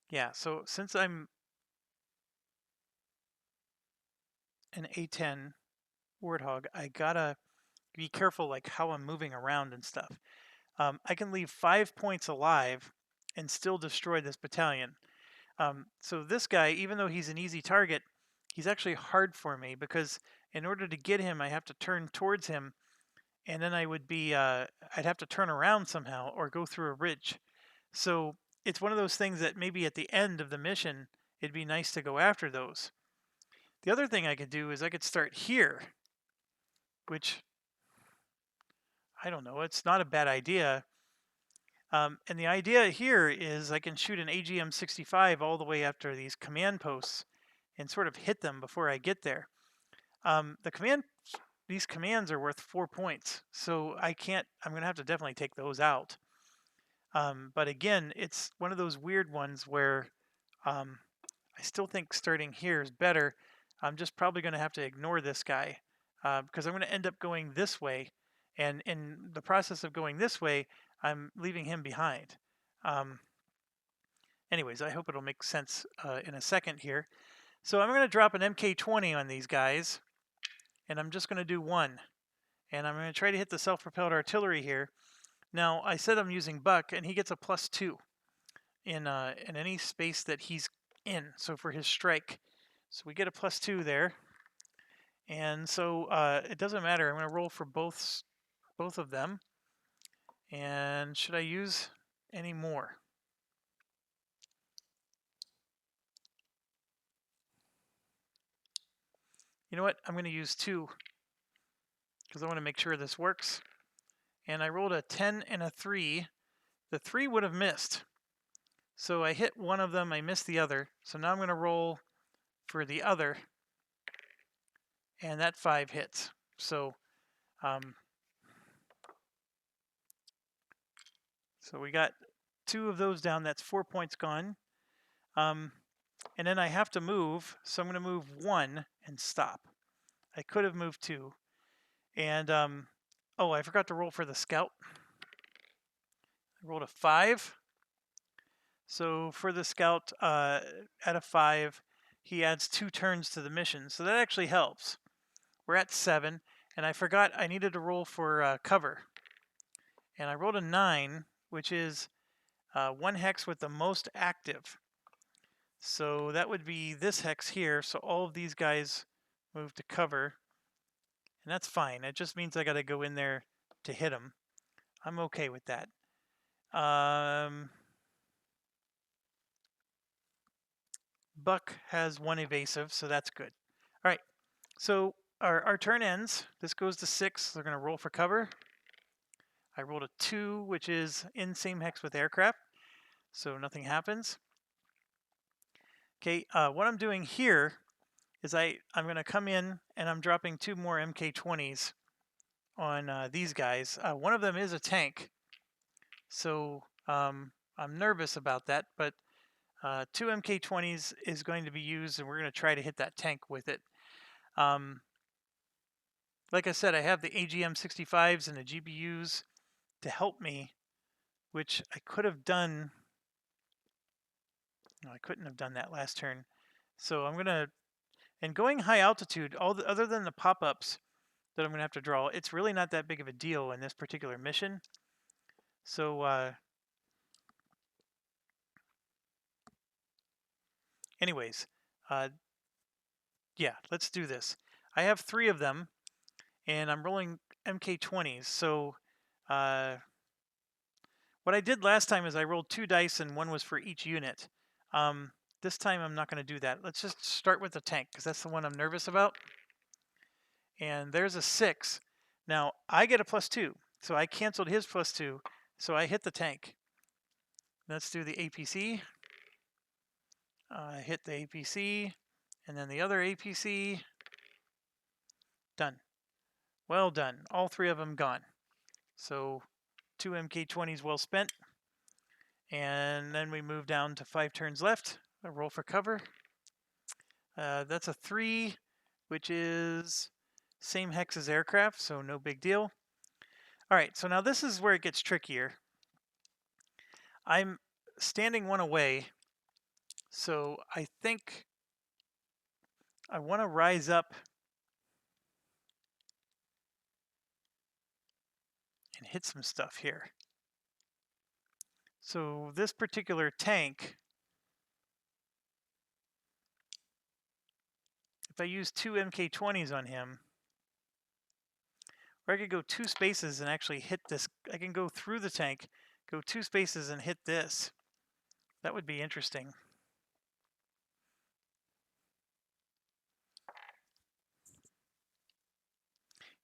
yeah, so since I'm an A10 Warthog, I gotta be careful like how I'm moving around and stuff. I can leave 5 points alive and still destroy this battalion. So this guy, even though he's an easy target, he's actually hard for me because in order to get him, I have to turn towards him, and then I would be, I'd have to turn around somehow or go through a ridge. So it's one of those things that maybe at the end of the mission, it'd be nice to go after those. The other thing I could do is I could start here, which, I don't know, it's not a bad idea. And the idea here is I can shoot an AGM-65 all the way after these command posts and sort of hit them before I get there. These commands are worth 4 points, so I'm going to have to definitely take those out. But again, it's one of those weird ones where I still think starting here is better. I'm just probably going to have to ignore this guy because I'm going to end up going this way. And in the process of going this way, I'm leaving him behind. Anyways, I hope it'll make sense in a second here. So I'm going to drop an MK20 on these guys, and I'm just going to do 1. And I'm going to try to hit the self-propelled artillery here. Now, I said I'm using Buck, and he gets a +2 in any space that he's in, so for his strike. So we get a +2 there. And so it doesn't matter. I'm going to roll for both of them. And should I use any more? You know what? I'm going to use 2 because I want to make sure this works. And I rolled a 10 and a 3. The 3 would have missed. So I hit one of them, I missed the other. So now I'm going to roll for the other. And that 5 hits. So so we got 2 of those down. That's 4 points gone. And then I have to move. So I'm going to move 1 and stop. I could have moved 2. And oh, I forgot to roll for the scout. I rolled a 5. So for the scout, at a 5, he adds 2 turns to the mission. So that actually helps. We're at 7, and I forgot I needed to roll for cover. And I rolled a 9, which is 1 hex with the most active. So that would be this hex here. So all of these guys move to cover. And that's fine. It just means I got to go in there to hit them. I'm okay with that. Buck has 1 evasive, so that's good. All right, so our turn ends. This goes to 6. They're going to roll for cover. I rolled a 2, which is in same hex with aircraft, so nothing happens. Okay, what I'm doing here is I'm going to come in and I'm dropping 2 more MK20s on these guys. One of them is a tank, so I'm nervous about that, but 2 MK20s is going to be used, and we're going to try to hit that tank with it. Like I said, I have the AGM-65s and the GBUs to help me, which I could have done. No, I couldn't have done that last turn. So I'm going to, and going high altitude, other than the pop-ups that I'm going to have to draw, it's really not that big of a deal in this particular mission. So anyways, yeah, let's do this. I have 3 of them, and I'm rolling MK20s. So what I did last time is I rolled 2 dice, and 1 was for each unit. This time I'm not going to do that. Let's just start with the tank, because that's the one I'm nervous about. And there's a 6. Now, I get a +2, so I canceled his +2, so I hit the tank. Let's do the APC. Hit the APC, and then the other APC. Done. Well done. All 3 of them gone. So 2 MK20s well spent. And then we move down to 5 turns left. A roll for cover. That's a 3, which is same hex as aircraft, so no big deal. All right, so now this is where it gets trickier. I'm standing 1 away, so I think I want to rise up and hit some stuff here. So this particular tank, if I use 2 MK20s on him, or I could go 2 spaces and actually hit this. I can go through the tank, go 2 spaces and hit this. That would be interesting.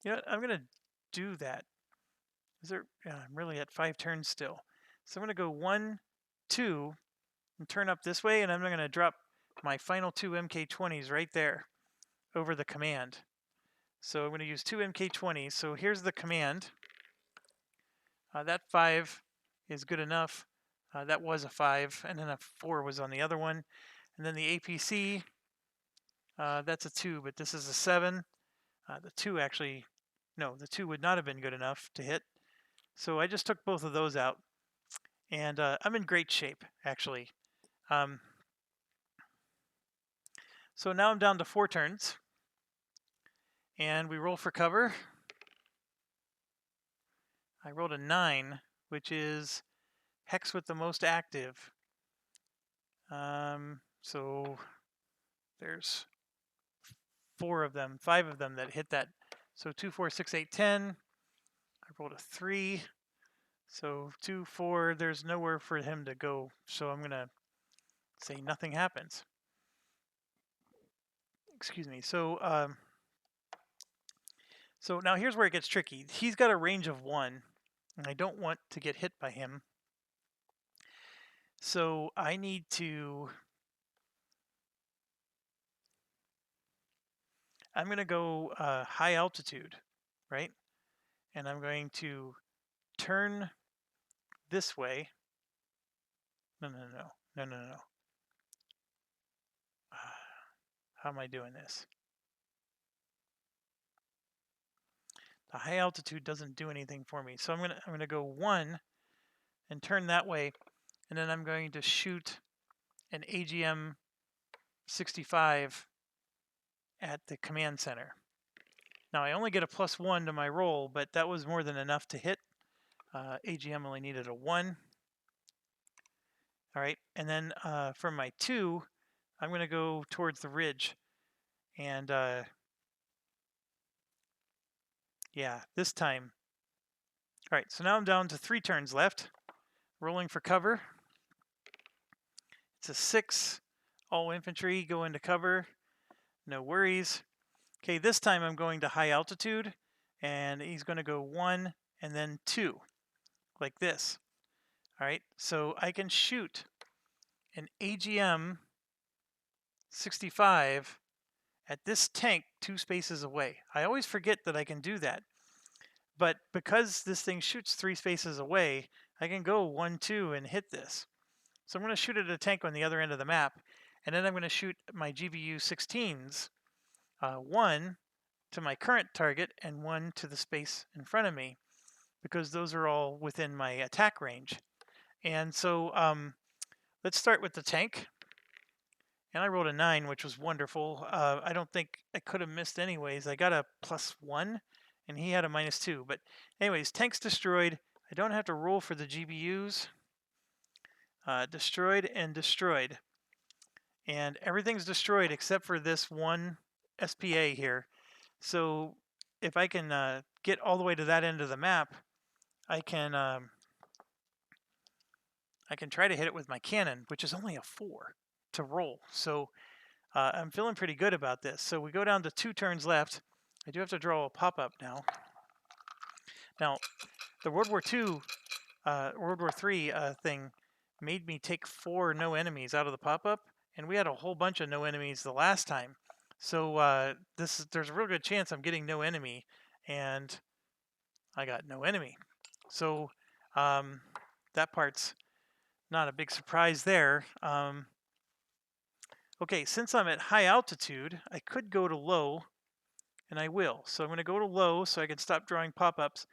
You know what? I'm going to do that. I'm really at 5 turns still. So I'm going to go 1, 2, and turn up this way, and I'm going to drop my final 2 MK20s right there over the command. So I'm going to use 2 MK20s. So here's the command. That 5 is good enough. That was a 5, and then a 4 was on the other one. And then the APC, that's a 2, but this is a 7. The 2 actually, no, the 2 would not have been good enough to hit. So I just took both of those out. And I'm in great shape, actually. So now I'm down to 4 turns. And we roll for cover. I rolled a 9, which is hex with the most active. So there's 5 of them that hit that. So 2, 4, 6, 8, 10. I rolled a 3. So 2, 4, there's nowhere for him to go. So I'm going to say nothing happens. Excuse me. So now here's where it gets tricky. He's got a range of 1, and I don't want to get hit by him. So I need to... I'm going to go high altitude, right? And I'm going to turn this way. No. How am I doing this? The high altitude doesn't do anything for me. So I'm gonna go 1 and turn that way, and then I'm going to shoot an AGM 65 at the command center. Now I only get a +1 to my roll, but that was more than enough to hit. AGM only needed a 1. All right, and then for my 2, I'm going to go towards the ridge, and yeah, this time. All right, so now I'm down to 3 turns left. Rolling for cover. It's a 6. All infantry go into cover. No worries. Okay, this time I'm going to high altitude, and he's going to go 1 and then 2, like this. All right, so I can shoot an AGM 65 at this tank 2 spaces away. I always forget that I can do that. But because this thing shoots 3 spaces away, I can go 1, 2 and hit this. So I'm going to shoot at a tank on the other end of the map, and then I'm going to shoot my GBU 16s, 1 to my current target and 1 to the space in front of me, because those are all within my attack range. And so let's start with the tank. And I rolled a 9, which was wonderful. I don't think I could have missed anyways. I got a +1, and he had a -2. But anyways, tank's destroyed. I don't have to roll for the GBUs. Destroyed and destroyed. And everything's destroyed except for this one SPA here. So if I can get all the way to that end of the map, I can try to hit it with my cannon, which is only a 4 to roll. So I'm feeling pretty good about this. So we go down to 2 turns left. I do have to draw a pop-up now. Now, the World War III thing made me take 4 no enemies out of the pop-up, and we had a whole bunch of no enemies the last time. So there's a real good chance I'm getting no enemy, and I got no enemy. So that part's not a big surprise there. Okay, since I'm at high altitude, I could go to low, and I will. So I'm going to go to low so I can stop drawing pop-ups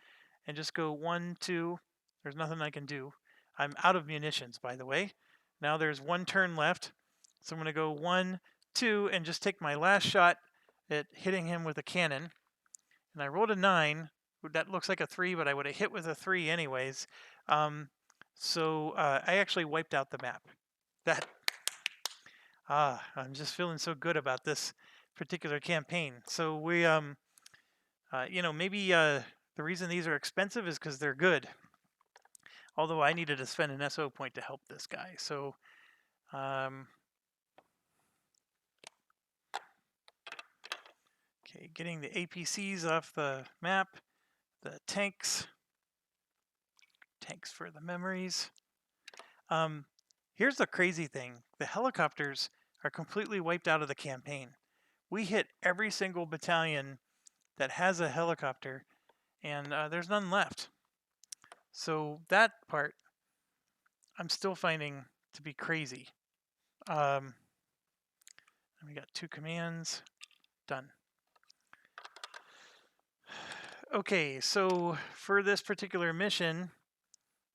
and just go 1, 2. There's nothing I can do. I'm out of munitions, by the way. Now there's 1 turn left. So I'm going to go 1, 2, and just take my last shot at hitting him with a cannon. And I rolled a 9. That looks like a 3, but I would have hit with a 3 anyways. So I actually wiped out the map. I'm just feeling so good about this particular campaign. So we, maybe the reason these are expensive is because they're good. Although I needed to spend an SO point to help this guy. So, okay, getting the APCs off the map, the tanks for the memories. Here's the crazy thing. The helicopters are completely wiped out of the campaign. We hit every single battalion that has a helicopter, and there's none left. So that part I'm still finding to be crazy. We got 2 commands. Done. Okay, so for this particular mission,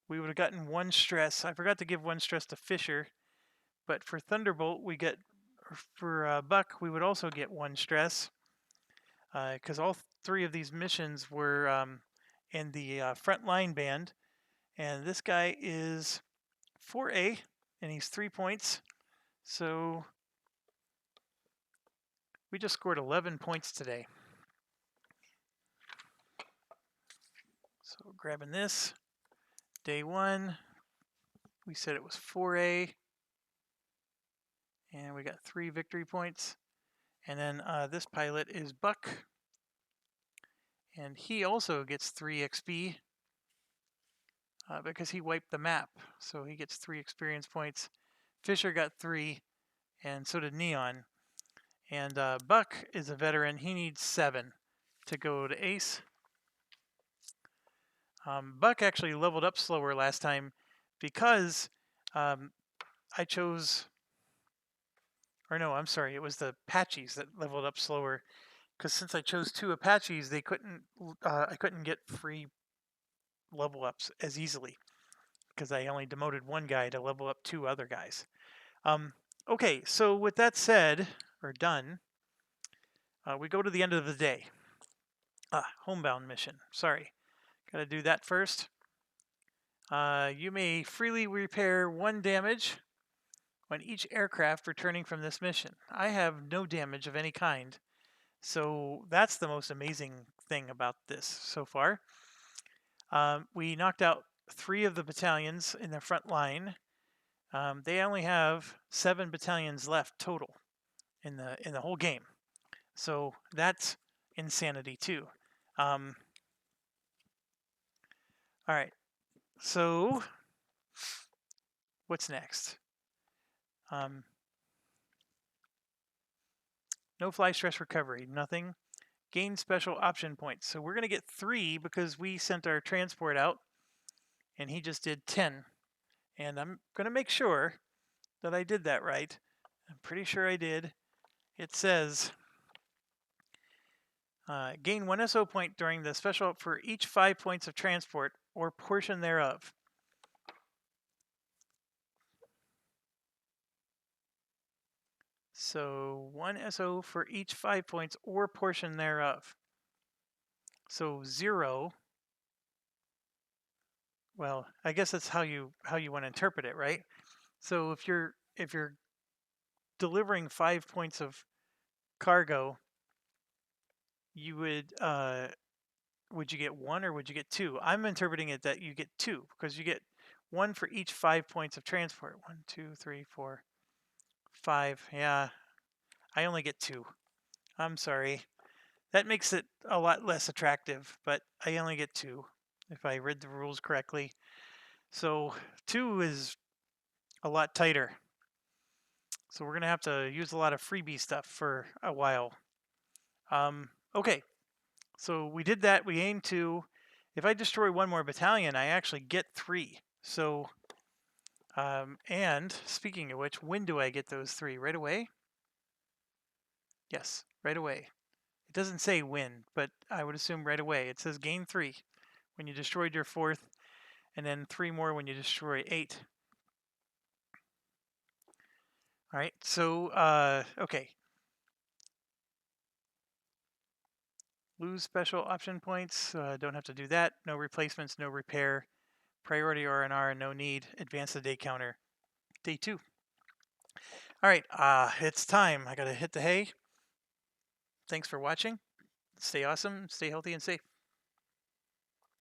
we would have gotten 1 stress. I forgot to give 1 stress to Fisher, but for Thunderbolt, we get for Buck, we would also get 1 stress because all 3 of these missions were in the front line band, and this guy is 4A, and he's 3 points. So we just scored 11 points today. So grabbing this, day 1, we said it was 4A, and we got 3 victory points. And then this pilot is Buck, and he also gets 3 XP because he wiped the map. So he gets 3 experience points. Fisher got 3, and so did Neon. And Buck is a veteran. He needs 7 to go to Ace. Buck actually leveled up slower last time because I chose, or no, I'm sorry, it was the Apaches that leveled up slower. Because since I chose 2 Apaches, I couldn't get free level ups as easily because I only demoted 1 guy to level up 2 other guys. Okay, so with that said, or done, we go to the end of the day. Homebound mission. Sorry. Gotta do that first. You may freely repair 1 damage on each aircraft returning from this mission. I have no damage of any kind. So that's the most amazing thing about this so far. We knocked out 3 of the battalions in the front line. They only have 7 battalions left total in the whole game. So that's insanity too. All right. So what's next? No fly stress recovery, nothing. Gain special option points. So we're going to get 3 because we sent our transport out and he just did 10. And I'm going to make sure that I did that right. I'm pretty sure I did. It says gain 1 SO point during the special for each 5 points of transport or portion thereof. So 1 SO for each 5 points or portion thereof. So 0. Well, I guess that's how you want to interpret it, right? So if you're delivering 5 points of cargo, you would you get 1 or would you get 2? I'm interpreting it that you get 2 because you get 1 for each 5 points of transport. 1, 2, 3, 4, 5. Yeah, I only get 2. I'm sorry. That makes it a lot less attractive, but I only get 2 if I read the rules correctly. So 2 is a lot tighter. So we're going to have to use a lot of freebie stuff for a while. Okay, so we did that. We aimed to, if I destroy 1 more battalion, I actually get 3. So, and speaking of which, when do I get those 3? Right away? Yes, right away. It doesn't say when, but I would assume right away. It says gain 3 when you destroyed your 4th, and then 3 more when you destroy 8. All right, so, okay. Lose special option points, don't have to do that. No replacements, no repair. Priority R&R, no need. Advance the day counter. Day 2. All right, it's time. I gotta hit the hay. Thanks for watching. Stay awesome, stay healthy and safe.